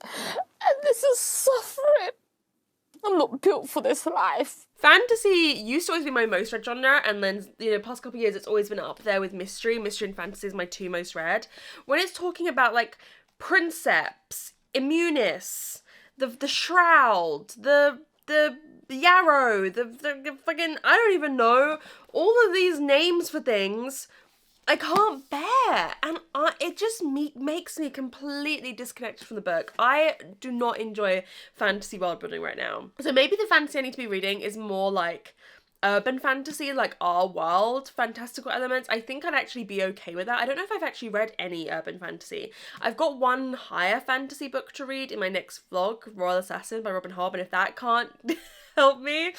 And this is suffering. I'm not built for this life. Fantasy used to always be my most read genre, and then, past couple of years it's always been up there with mystery. Mystery and fantasy is my two most read. When it's talking about, like, Princeps, Immunis, the Shroud, the Yarrow, the fucking, I don't even know, all of these names for things I can't bear, and it just makes me completely disconnected from the book. I do not enjoy fantasy world building right now. So maybe the fantasy I need to be reading is more like urban fantasy, like our world, fantastical elements. I think I'd actually be okay with that. I don't know if I've actually read any urban fantasy. I've got one higher fantasy book to read in my next vlog, Royal Assassin by Robin Hobb, and if that can't help me,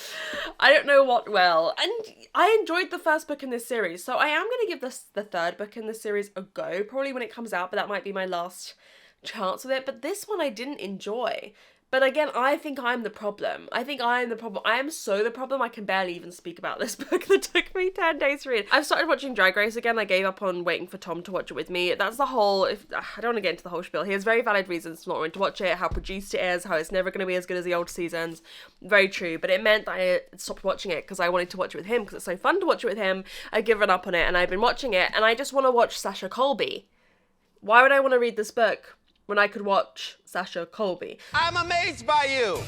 I don't know what will. And I enjoyed the first book in this series, so I am going to give the third book in this series a go, probably when it comes out, but that might be my last chance with it. But this one I didn't enjoy. But again, I think I'm the problem. I am so the problem, I can barely even speak about this book that took me 10 days to read. I've started watching Drag Race again. I gave up on waiting for Tom to watch it with me. That's the whole, I don't want to get into the whole spiel. He has very valid reasons not wanting to watch it, how produced it is, how it's never going to be as good as the old seasons. Very true. But it meant that I stopped watching it because I wanted to watch it with him because it's so fun to watch it with him. I've given up on it and I've been watching it and I just want to watch Sasha Colby. Why would I want to read this book when I could watch Sasha Colby? I'm amazed by you.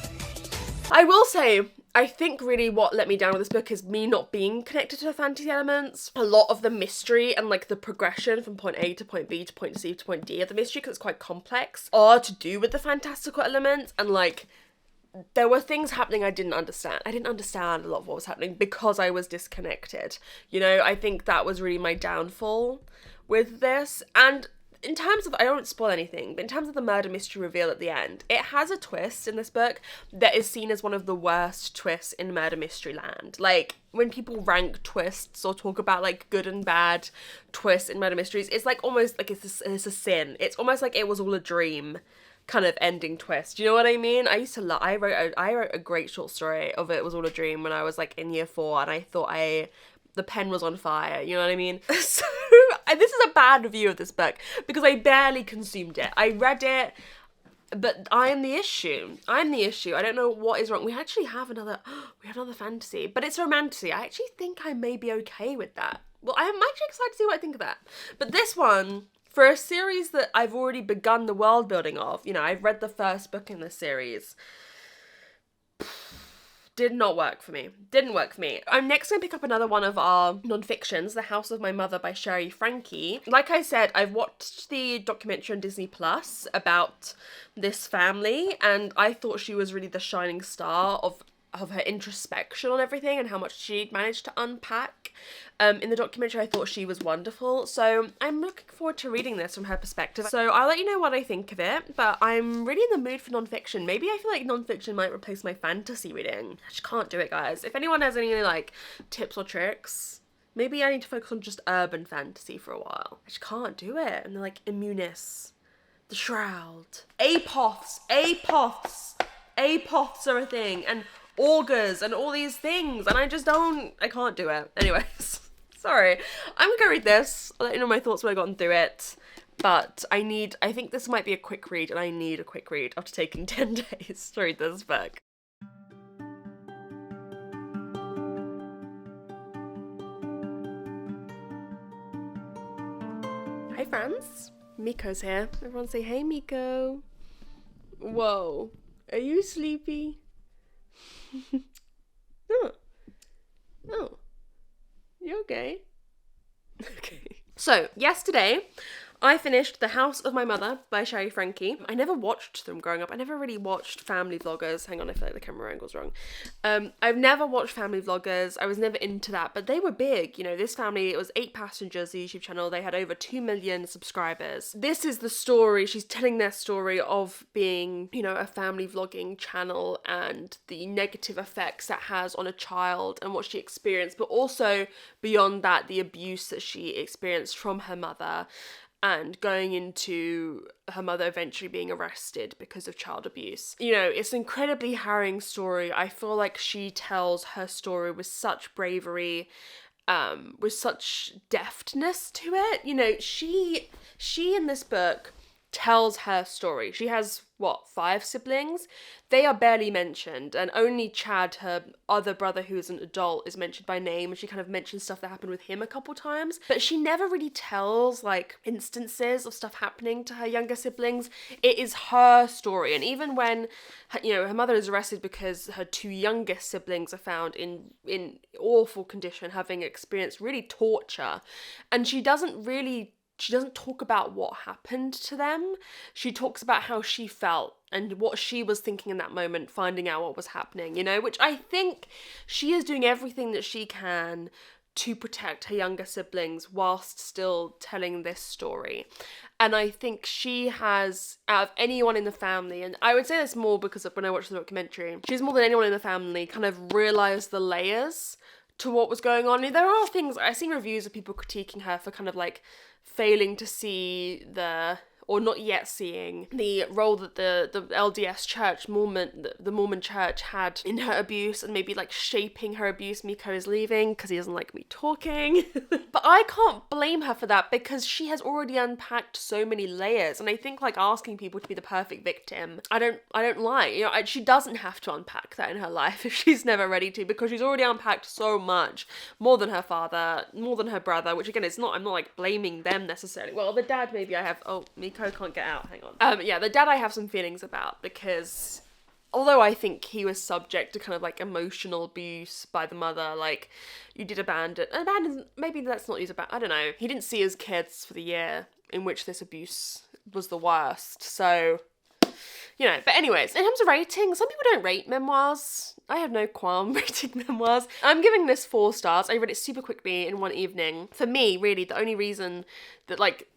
I will say, I think really what let me down with this book is me not being connected to the fantasy elements. A lot of the mystery and like the progression from point A to point B to point C to point D of the mystery, because it's quite complex, are to do with the fantastical elements, and like there were things happening I didn't understand. I didn't understand a lot of what was happening because I was disconnected. I think that was really my downfall with this. And in terms of, I don't spoil anything, but in terms of the murder mystery reveal at the end, it has a twist in this book that is seen as one of the worst twists in murder mystery land. Like, when people rank twists or talk about, like, good and bad twists in murder mysteries, it's like almost like it's a sin. It's almost like it was all a dream kind of ending twist. You know what I mean? I wrote a great short story of It Was All a Dream when I was, like, in year 4, and I thought the pen was on fire, you know what I mean? So, this is a bad review of this book, because I barely consumed it. I read it, but I am the issue. I'm the issue. I don't know what is wrong. We actually have another fantasy, but it's romantasy. I actually think I may be okay with that. Well, I'm actually excited to see what I think of that. But this one, for a series that I've already begun the world building of, I've read the first book in this series, did not work for me. Didn't work for me. I'm next going to pick up another one of our non-fictions, The House of My Mother by Sherry Frankie. Like I said, I've watched the documentary on Disney Plus about this family, and I thought she was really the shining star of her introspection on everything and how much she'd managed to unpack. In the documentary, I thought she was wonderful. So I'm looking forward to reading this from her perspective. So I'll let you know what I think of it, but I'm really in the mood for non-fiction. Maybe I feel like non-fiction might replace my fantasy reading. I just can't do it, guys. If anyone has any, like, tips or tricks, maybe I need to focus on just urban fantasy for a while. I just can't do it. And they're like, Immunis, The Shroud, Apoths are a thing, and augurs and all these things, and I can't do it. Anyways, sorry. I'm gonna go read this. I'll let you know my thoughts when I've gotten through it. But I think this might be a quick read, and I need a quick read after taking 10 days to read this book. Hi friends, Miko's here. Everyone say hey, Miko. Whoa, are you sleepy? Oh, you okay? Okay. So, yesterday, I finished The House of My Mother by Sherry Frankie. I never watched them growing up. I never really watched family vloggers. Hang on, I feel like the camera angle's wrong. I've never watched family vloggers. I was never into that, but they were big. You know, this family, it was 8 passengers, the YouTube channel. They had over 2 million subscribers. This is the story. She's telling their story of being, you know, a family vlogging channel and the negative effects that has on a child and what she experienced, but also beyond that, the abuse that she experienced from her mother, and going into her mother eventually being arrested because of child abuse. You know, it's an incredibly harrowing story. I feel like she tells her story with such bravery, with such deftness to it. You know, she in this book tells her story. She has, 5 siblings? They are barely mentioned, and only Chad, her other brother who is an adult, is mentioned by name, and she kind of mentions stuff that happened with him a couple times, but she never really tells, like, instances of stuff happening to her younger siblings. It is her story, and even when, her mother is arrested because her 2 youngest siblings are found in awful condition, having experienced really torture, and she doesn't talk about what happened to them. She talks about how she felt and what she was thinking in that moment, finding out what was happening, which I think she is doing everything that she can to protect her younger siblings whilst still telling this story. And I think she has, out of anyone in the family, and I would say this more because of when I watched the documentary, she's more than anyone in the family kind of realised the layers to what was going on. There are things, I've seen reviews of people critiquing her for kind of like failing to see or not yet seeing the role that the LDS church, the Mormon church had in her abuse, and maybe like shaping her abuse. Miko is leaving because he doesn't like me talking. But I can't blame her for that because she has already unpacked so many layers, and I think like asking people to be the perfect victim, I don't like, she doesn't have to unpack that in her life if she's never ready to, because she's already unpacked so much, more than her father, more than her brother, which again, I'm not like blaming them necessarily. Well, the dad maybe I have, Miko can't get out, hang on. The dad I have some feelings about, because although I think he was subject to kind of like emotional abuse by the mother, like, you did abandon, maybe let's not use I don't know. He didn't see his kids for the year in which this abuse was the worst, so, but anyways, in terms of rating, some people don't rate memoirs. I have no qualm rating memoirs. I'm giving this 4 stars. I read it super quickly in one evening. For me, really, the only reason that, like,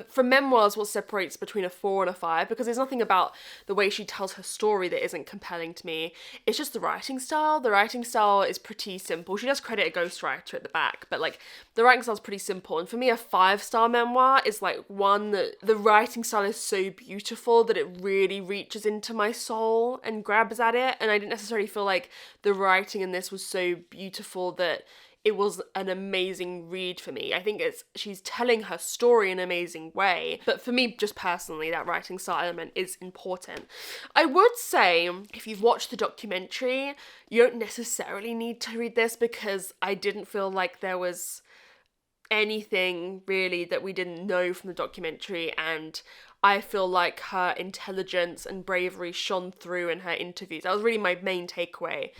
for memoirs, what separates between a 4 and a 5, because there's nothing about the way she tells her story that isn't compelling to me. It's just the writing style. The writing style is pretty simple. She does credit a ghostwriter at the back, but like the writing style is pretty simple. And for me, a 5-star memoir is like one that the writing style is so beautiful that it really reaches into my soul and grabs at it. And I didn't necessarily feel like the writing in this was so beautiful that it was an amazing read for me. I think she's telling her story in an amazing way, but for me, just personally, that writing style element is important. I would say, if you've watched the documentary, you don't necessarily need to read this, because I didn't feel like there was anything really that we didn't know from the documentary, and I feel like her intelligence and bravery shone through in her interviews. That was really my main takeaway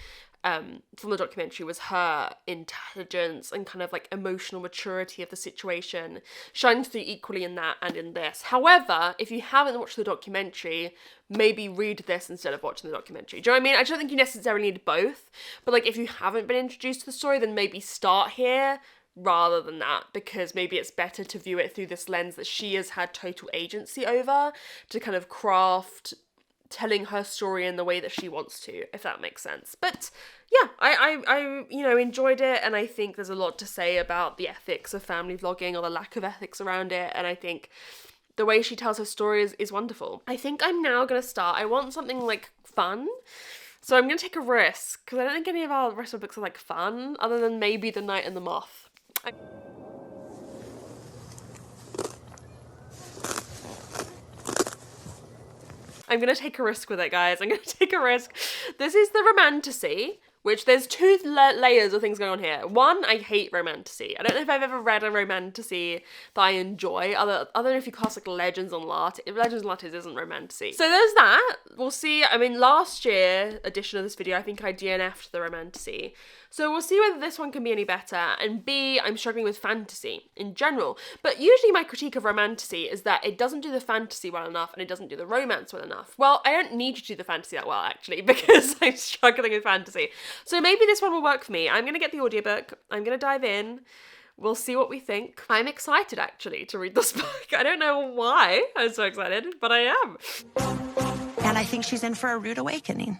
from the documentary, was her intelligence and kind of like emotional maturity of the situation shines through equally in that and in this. However, if you haven't watched the documentary, maybe read this instead of watching the documentary. Do you know what I mean? I don't think you necessarily need both, but like if you haven't been introduced to the story, then maybe start here rather than that, because maybe it's better to view it through this lens that she has had total agency over, to kind of craft telling her story in the way that she wants to, if that makes sense. But yeah, I enjoyed it, and I think there's a lot to say about the ethics of family vlogging, or the lack of ethics around it, and I think the way she tells her story is wonderful. I think I'm now gonna start. I want something like fun, so I'm gonna take a risk, because I don't think any of our rest of the books are like fun, other than maybe The Knight and the Moth. I'm going to take a risk with it, guys. I'm going to take a risk. This is the romantasy, which there's 2 layers of things going on here. One, I hate romantasy. I don't know if I've ever read a romantasy that I enjoy, other than if you cast like Legends on Lattes. Legends on Lattes isn't romantasy. So there's that. We'll see. I mean, last year edition of this video, I think I DNF'd the romantasy. So we'll see whether this one can be any better, and B, I'm struggling with fantasy in general. But usually my critique of romantasy is that it doesn't do the fantasy well enough and it doesn't do the romance well enough. Well, I don't need to do the fantasy that well, actually, because I'm struggling with fantasy. So maybe this one will work for me. I'm going to get the audiobook. I'm going to dive in. We'll see what we think. I'm excited, actually, to read this book. I don't know why I'm so excited, but I am. And I think she's in for a rude awakening.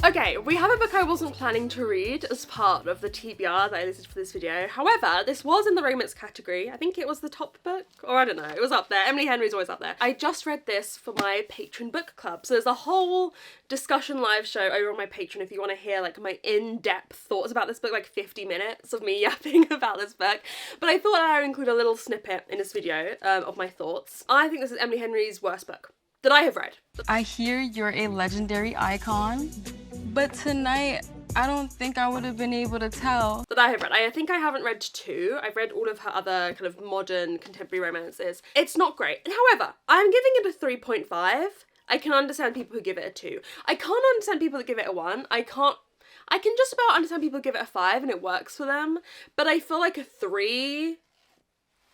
Okay, we have a book I wasn't planning to read as part of the TBR that I listed for this video. However, this was in the romance category. I think it was the top book, or I don't know, it was up there. Emily Henry's always up there. I just read this for my Patreon book club. So there's a whole discussion live show over on my Patreon if you want to hear like my in-depth thoughts about this book, like 50 minutes of me yapping about this book. But I thought I would include a little snippet in this video of my thoughts. I think this is Emily Henry's worst book that I have read. I hear you're a legendary icon, but tonight, I don't think I would have been able to tell. That I have read. I think I haven't read 2. I've read all of her other kind of modern contemporary romances. It's not great. However, I'm giving it a 3.5. I can understand people who give it a 2. I can't understand people that give it a 1. I can just about understand people who give it a 5 and it works for them, but I feel like a 3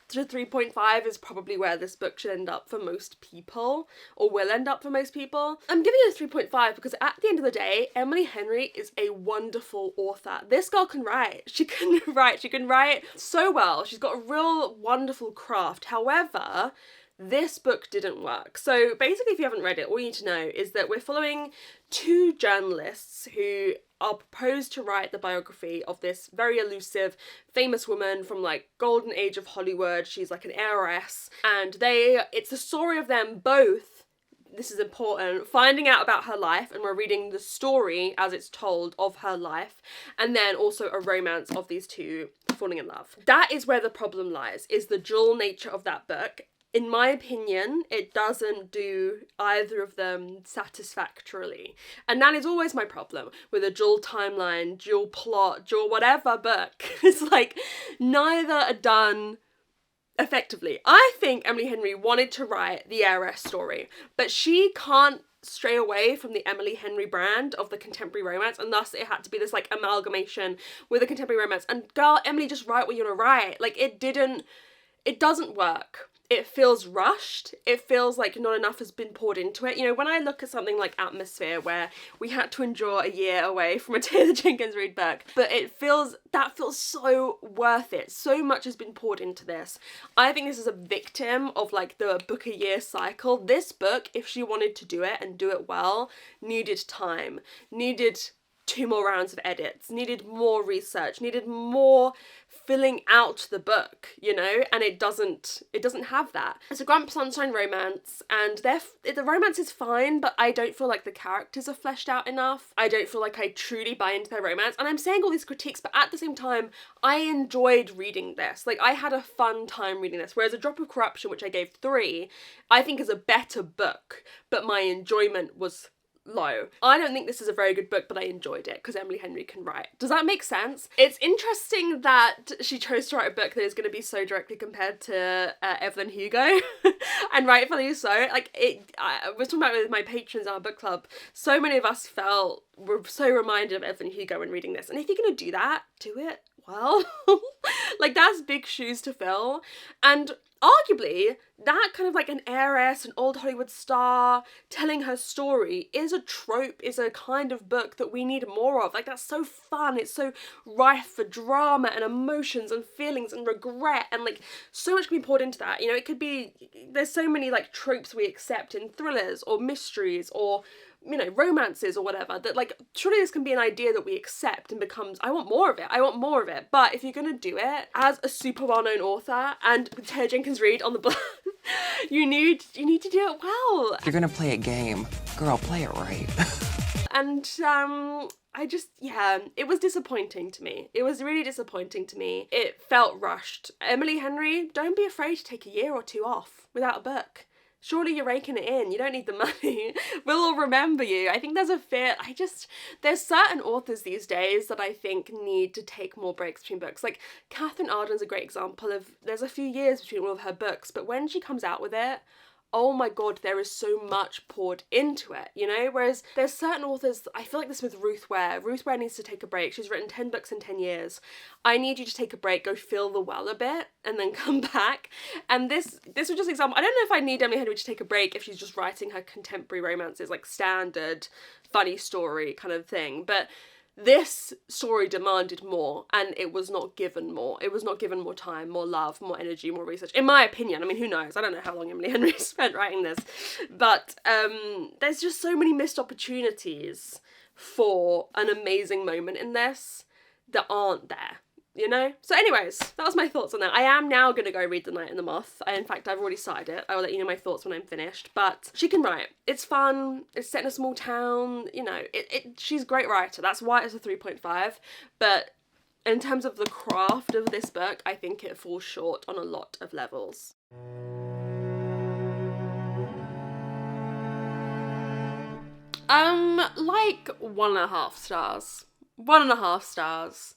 to 3.5 is probably where this book should end up for most people, or will end up for most people. I'm giving it a 3.5 because at the end of the day, Emily Henry is a wonderful author. This girl can write. She can write so well. She's got a real wonderful craft. However, this book didn't work. So basically, if you haven't read it, all you need to know is that we're following 2 journalists who are proposed to write the biography of this very elusive, famous woman from like golden age of Hollywood. She's like an heiress, and it's the story of them both, this is important, finding out about her life, and we're reading the story as it's told of her life, and then also a romance of these 2 falling in love. That is where the problem lies, is the dual nature of that book. In my opinion, it doesn't do either of them satisfactorily. And that is always my problem with a dual timeline, dual plot, dual whatever book. It's like neither are done effectively. I think Emily Henry wanted to write the heiress story, but she can't stray away from the Emily Henry brand of the contemporary romance, and thus it had to be this like amalgamation with a contemporary romance. And girl, Emily, just write what you want to write. Like it doesn't work. It feels rushed. It feels like not enough has been poured into it. You know, when I look at something like Atmosphere, where we had to endure a year away from a Taylor Jenkins Reid book, but that feels so worth it. So much has been poured into this. I think this is a victim of like the book a year cycle. This book, if she wanted to do it and do it well, needed time, needed 2 more rounds of edits, needed more research, needed more filling out the book, you know, and it doesn't have that. It's a Grump Sunshine romance, and the romance is fine, but I don't feel like the characters are fleshed out enough. I don't feel like I truly buy into their romance, and I'm saying all these critiques, but at the same time, I enjoyed reading this. Like, I had a fun time reading this, whereas A Drop of Corruption, which I gave 3, I think is a better book, but my enjoyment was low. I don't think this is a very good book, but I enjoyed it because Emily Henry can write. Does that make sense? It's interesting that she chose to write a book that is going to be so directly compared to Evelyn Hugo, and rightfully so. Like, I was talking about it with my patrons in our book club. So many of us were so reminded of Evelyn Hugo when reading this, and if you're going to do that, do it well. Like, that's big shoes to fill, and arguably, that kind of like an heiress, an old Hollywood star telling her story is a trope, is a kind of book that we need more of. Like, that's so fun. It's so rife for drama and emotions and feelings and regret, and like so much can be poured into that. You know, it could be, there's so many like tropes we accept in thrillers or mysteries or, you know, romances or whatever, that like surely this can be an idea that we accept and becomes, I want more of it. But if you're gonna do it as a super well-known author and with Taylor Jenkins Reid on the block, you need to do it well. If you're gonna play a game, girl, play it right. And it was disappointing to me. It was really disappointing to me. It felt rushed. Emily Henry, don't be afraid to take a year or 2 off without a book. Surely you're raking it in. You don't need the money. We'll all remember you. I think there's a fear. There's certain authors these days that I think need to take more breaks between books. Like, Catherine Arden's a great example of, there's a few years between all of her books, but when she comes out with it, oh my god, there is so much poured into it, you know? Whereas there's certain authors, I feel like this with Ruth Ware. Ruth Ware needs to take a break. She's written 10 books in 10 years. I need you to take a break, go fill the well a bit, and then come back. And this was just an example. I don't know if I need Emily Henry to take a break if she's just writing her contemporary romances, like standard, funny story kind of thing. But this story demanded more, and it was not given more. It was not given more time, more love, more energy, more research. In my opinion, I mean, who knows? I don't know how long Emily Henry spent writing this. But there's just so many missed opportunities for an amazing moment in this that aren't there. You know? So anyways, that was my thoughts on that. I am now going to go read The Night and the Moth. In fact, I've already started it. I will let you know my thoughts when I'm finished. But she can write. It's fun. It's set in a small town. You know, she's a great writer. That's why it's a 3.5. But in terms of the craft of this book, I think it falls short on a lot of levels. Like 1.5 stars. 1.5 stars.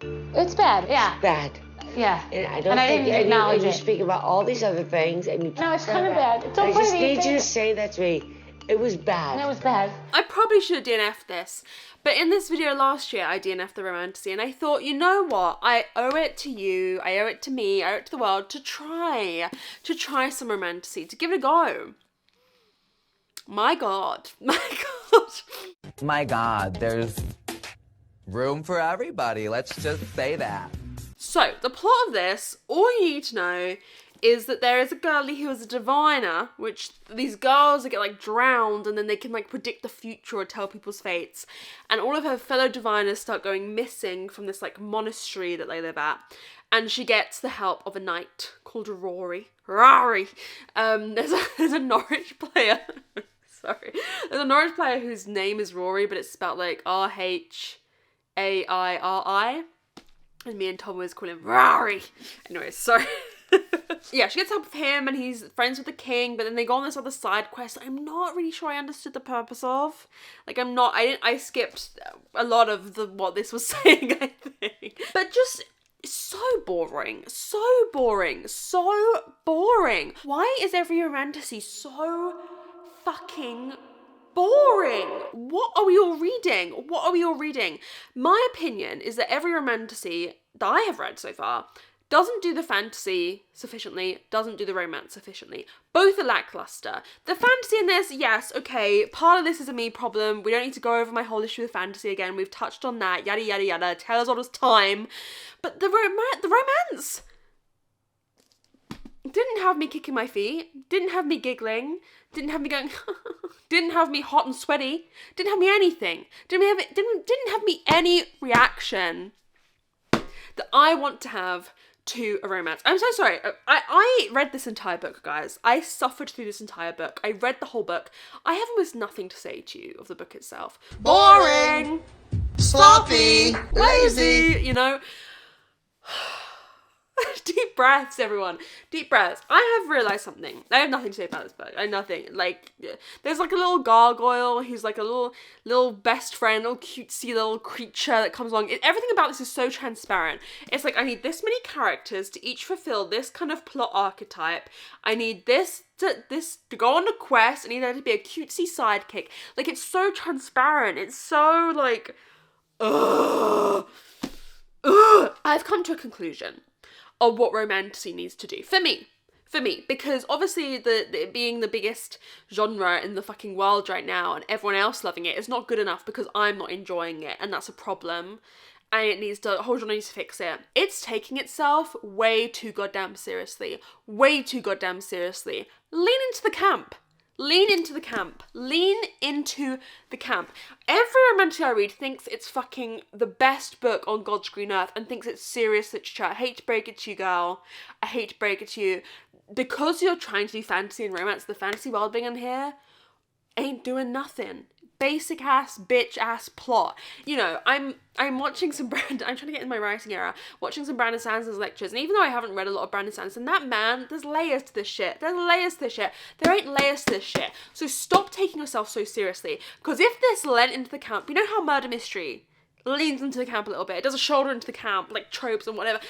It's bad, yeah. Bad. Yeah. And I don't And I think didn't acknowledge you it. speak about all these other things and you No, it's kind of bad. It's I okay just to need say you it. to say that to me. It was bad. It was bad. I probably should have DNF'd this, but in this video last year I DNF'd the Romantasy, and I thought, you know what, I owe it to you, I owe it to me, I owe it to the world to try some Romantasy, to give it a go. My god. My God, there's room for everybody. Let's just say that. So, the plot of this, all you need to know is that there is a girlie who is a diviner, which these girls that get like drowned and then they can like predict the future or tell people's fates. And all of her fellow diviners start going missing from this like monastery that they live at. And she gets the help of a knight called Rory. There's a Norwich player. Sorry. There's a Norwich player whose name is Rory, but it's spelled like R-H-A-I-R-I. And me and Tom always call him Rory. Anyways, sorry. Yeah, she gets help with him and he's friends with the king, but then they go on this other side quest that I'm not really sure I understood the purpose of. Like, I skipped a lot of what this was saying, I think. But just so boring. So boring. So boring. Why is every Romantasy so fucking boring? What are we all reading? What are we all reading? My opinion is that every Romantasy that I have read so far doesn't do the fantasy sufficiently, doesn't do the romance sufficiently. Both are lackluster. The fantasy in this, yes, okay, part of this is a me problem. We don't need to go over my whole issue with fantasy again. We've touched on that, yada yada yada. Tell us all this time. But the romance didn't have me kicking my feet, didn't have me giggling, didn't have me going, didn't have me hot and sweaty, didn't have me anything. Didn't have me any reaction that I want to have to a romance. I'm so sorry. I read this entire book, guys. I suffered through this entire book. I read the whole book. I have almost nothing to say to you of the book itself. Boring! Sloppy! Lazy! You know? Deep breaths, everyone. Deep breaths. I have realised something. I have nothing to say about this book. I have nothing. Like, there's like a little gargoyle who's like a little best friend, little cutesy little creature that comes along. Everything about this is so transparent. It's like, I need this many characters to each fulfill this kind of plot archetype. I need this to go on a quest. I need there to be a cutesy sidekick. Like, it's so transparent. It's so like, ugh. I've come to a conclusion of what Romantasy needs to do. For me, because obviously the being the biggest genre in the fucking world right now and everyone else loving it is not good enough because I'm not enjoying it, and that's a problem. And the whole genre needs to fix it. It's taking itself way too goddamn seriously. Way too goddamn seriously. Lean into the camp. Lean into the camp. Lean into the camp. Every Romantasy I read thinks it's fucking the best book on God's green earth and thinks it's serious literature. I hate to break it to you, girl. I hate to break it to you. Because you're trying to do fantasy and romance, the fantasy world being in here ain't doing nothing. Basic ass, bitch ass plot. You know, I'm watching some I'm trying to get in my writing era, watching some Brandon Sanderson's lectures, and even though I haven't read a lot of Brandon Sanderson, that man, there's layers to this shit. There's layers to this shit. There ain't layers to this shit. So stop taking yourself so seriously. Because if this lent into the camp, you know how murder mystery leans into the camp a little bit, it does a shoulder into the camp, like tropes and whatever.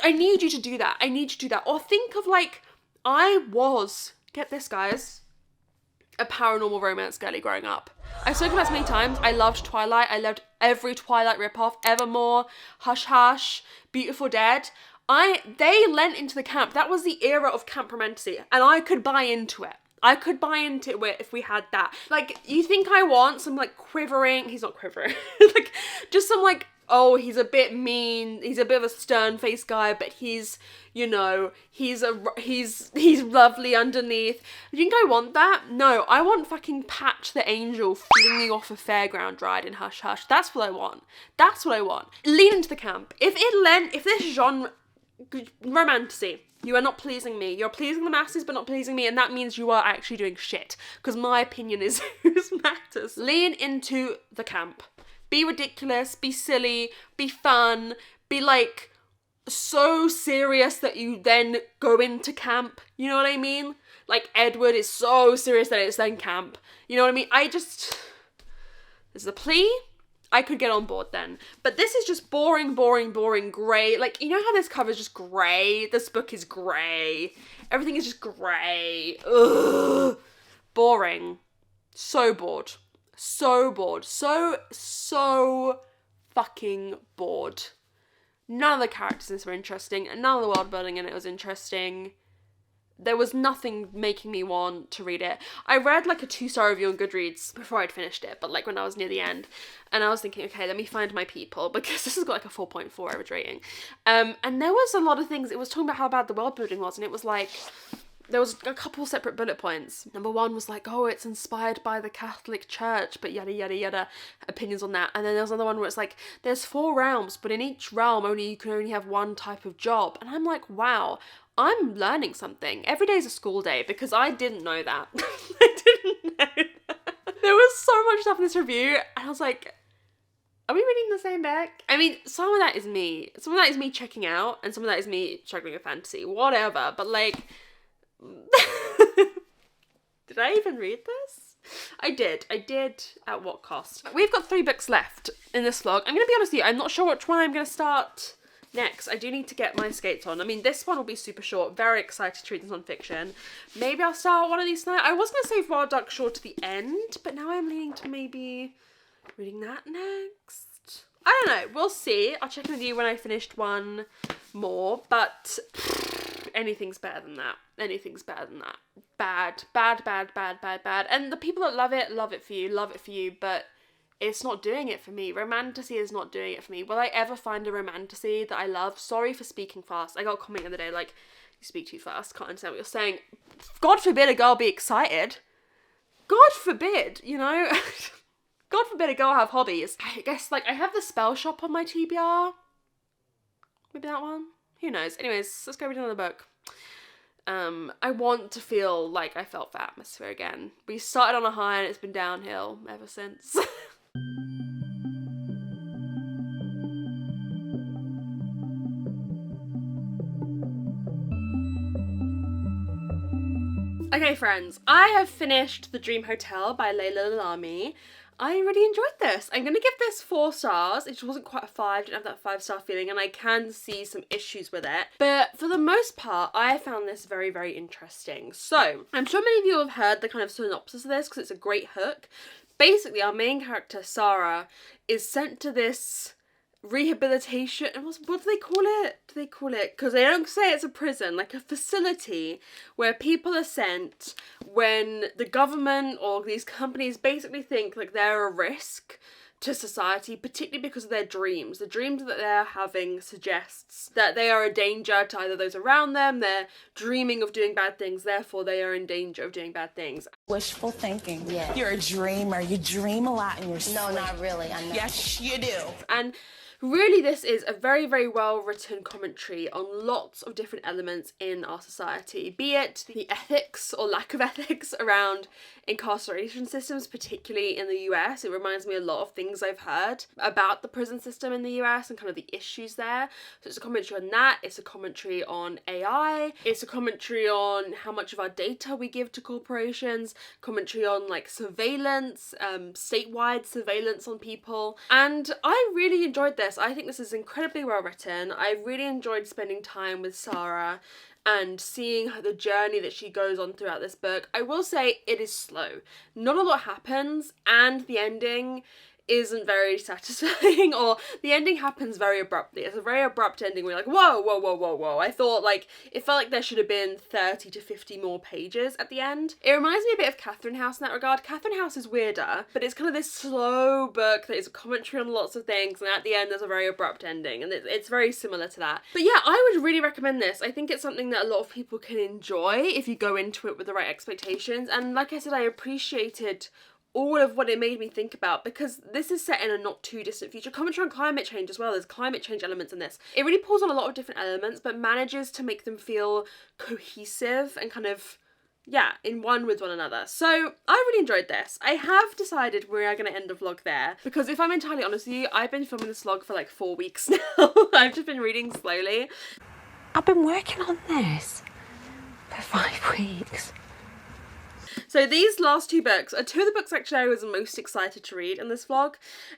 I need you to do that. I need you to do that. Or think of like, I was, get this guys, a paranormal romance girly growing up. I've spoken about this many times. I loved Twilight. I loved every Twilight ripoff. Evermore, Hush Hush, Beautiful Dead. They lent into the camp. That was the era of camp romantasy, and I could buy into it. I could buy into it if we had that. Like, you think I want some like quivering, he's not quivering, like just some like, oh, he's a bit mean, he's a bit of a stern-faced guy, but he's, you know, he's lovely underneath. You think I want that? No, I want fucking Patch the Angel flinging off a fairground ride in Hush Hush. That's what I want. That's what I want. Lean into the camp. If this genre, romantasy, you are not pleasing me. You're pleasing the masses, but not pleasing me, and that means you are actually doing shit. Because my opinion is whose matters. Lean into the camp. Be ridiculous, be silly, be fun, be like so serious that you then go into camp. You know what I mean? Like Edward is so serious that it's then camp. You know what I mean? This is a plea. I could get on board then. But this is just boring, grey. Like, you know how this cover is just grey? This book is grey. Everything is just grey. Ugh. Boring. So bored. So bored. So fucking bored. None of the characters in this were interesting, and none of the world building in it was interesting. There was nothing making me want to read it. I read like a 2-star review on Goodreads before I'd finished it, but like when I was near the end, and I was thinking, okay, let me find my people, because this has got like a 4.4 average rating. And there was a lot of things, it was talking about how bad the world building was, and it was like, there was a couple separate bullet points. Number one was like, oh, it's inspired by the Catholic Church, but yada yada yada, opinions on that. And then there was another one where it's like, there's 4 realms, but in each realm you can only have one type of job. And I'm like, wow, I'm learning something. Every day is a school day, because I didn't know that. I didn't know that. There was so much stuff in this review, and I was like, are we reading the same book? I mean, some of that is me. Some of that is me checking out, and some of that is me struggling with fantasy. Whatever, but like, did I even read this? I did. At what cost? We've got 3 books left in this vlog. I'm going to be honest with you, I'm not sure which one I'm going to start next. I do need to get my skates on. I mean, this one will be super short. Very excited to read this non-fiction. Maybe I'll start one of these tonight. I was going to save Wild Duck Shore to the end, but now I'm leaning to maybe reading that next. I don't know. We'll see. I'll check in with you when I finished one more, but anything's better than that. Anything's better than that. Bad. And the people that love it for you, but it's not doing it for me. Romantasy is not doing it for me. Will I ever find a romantasy that I love? Sorry for speaking fast. I got a comment the other day like, you speak too fast, can't understand what you're saying. God forbid a girl be excited. God forbid, you know? God forbid a girl have hobbies. I guess, like, I have the spell shop on my TBR. Maybe that one? Who knows? Anyways, let's go read another book. I want to feel like I felt for Atmosphere again. We started on a high and it's been downhill ever since. Okay, friends, I have finished The Dream Hotel by Layla Lalami. I really enjoyed this. I'm going to give this 4 stars. It just wasn't quite a 5, didn't have that 5-star feeling, and I can see some issues with it. But for the most part, I found this very, very interesting. So, I'm sure many of you have heard the kind of synopsis of this because it's a great hook. Basically, our main character, Sarah, is sent to this rehabilitation, what do they call it? Because they don't say it's a prison, like a facility where people are sent when the government or these companies basically think like they're a risk to society, particularly because of their dreams. The dreams that they're having suggests that they are a danger to either those around them, they're dreaming of doing bad things, therefore they are in danger of doing bad things. Wishful thinking. Yeah. You're a dreamer. You dream a lot in your sleep. No, not really. I know. Yes, you do. And really, this is a very, very well-written commentary on lots of different elements in our society, be it the ethics or lack of ethics around incarceration systems, particularly in the US. It reminds me a lot of things I've heard about the prison system in the US and kind of the issues there. So it's a commentary on that, it's a commentary on AI, it's a commentary on how much of our data we give to corporations, commentary on like surveillance, statewide surveillance on people, and I really enjoyed this. this. I think this is incredibly well written. I really enjoyed spending time with Sarah and seeing the journey that she goes on throughout this book. I will say it is slow. Not a lot happens, and the ending isn't very satisfying, or the ending happens very abruptly. It's a very abrupt ending where you're like, whoa, whoa, whoa, whoa, whoa. I thought, like, it felt like there should have been 30 to 50 more pages at the end. It reminds me a bit of Catherine House in that regard. Catherine House is weirder, but it's kind of this slow book that is a commentary on lots of things, and at the end there's a very abrupt ending, and it's very similar to that. But yeah, I would really recommend this. I think it's something that a lot of people can enjoy if you go into it with the right expectations, and like I said, I appreciated all of what it made me think about, because this is set in a not too distant future. Commentary on climate change as well. There's climate change elements in this. It really pulls on a lot of different elements, but manages to make them feel cohesive and kind of, yeah, in one with one another. So I really enjoyed this. I have decided we're going to end the vlog there, because if I'm entirely honest with you, I've been filming this vlog for like 4 weeks now. I've just been reading slowly. I've been working on this for 5 weeks. So these last two books are two of the books actually I was most excited to read in this vlog,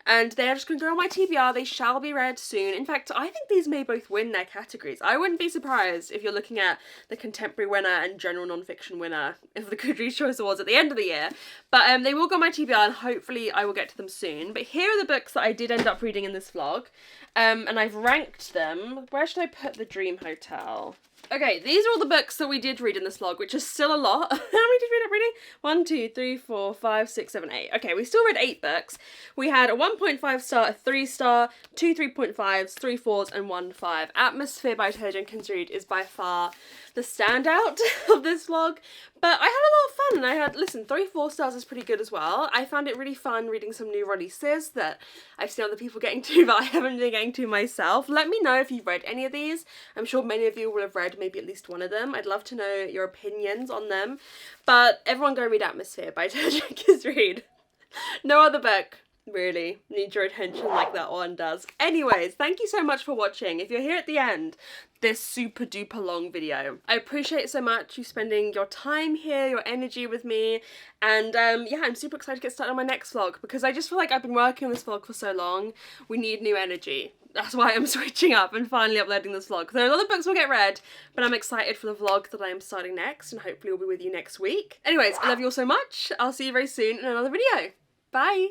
and they are just going to go on my TBR. They shall be read soon. In fact, I think these may both win their categories. I wouldn't be surprised if you're looking at the contemporary winner and general non-fiction winner of the Goodreads Choice Awards at the end of the year. But they will go on my TBR, and hopefully I will get to them soon. But here are the books that I did end up reading in this vlog, and I've ranked them. Where should I put The Dream Hotel? Okay, these are all the books that we did read in this vlog, which is still a lot. How many did we end up reading? 1, 2, 3, 4, 5, 6, 7, 8. Okay, we still read 8 books. We had a 1.5 star, a 3 star, 2 3.5s, 3 4s, and 1 5. Atmosphere by Taylor Jenkins Reid is by far the standout of this vlog, but I had a lot of fun, and I had, listen, 3 4 stars is pretty good as well. I found it really fun reading some new releases that I've seen other people getting to, but I haven't been getting to myself. Let me know if you've read any of these. I'm sure many of you will have read maybe at least one of them. I'd love to know your opinions on them. But everyone go read Atmosphere by Taylor Jenkins Reid. No other book really needs your attention like that one does. Anyways, thank you so much for watching. If you're here at the end, this super duper long video, I appreciate so much you spending your time here, your energy with me, and yeah, I'm super excited to get started on my next vlog, because I just feel like I've been working on this vlog for so long. We need new energy. That's why I'm switching up and finally uploading this vlog. So a lot of books will get read, but I'm excited for the vlog that I am starting next, and hopefully we'll be with you next week. Anyways, I love you all so much. I'll see you very soon in another video. Bye!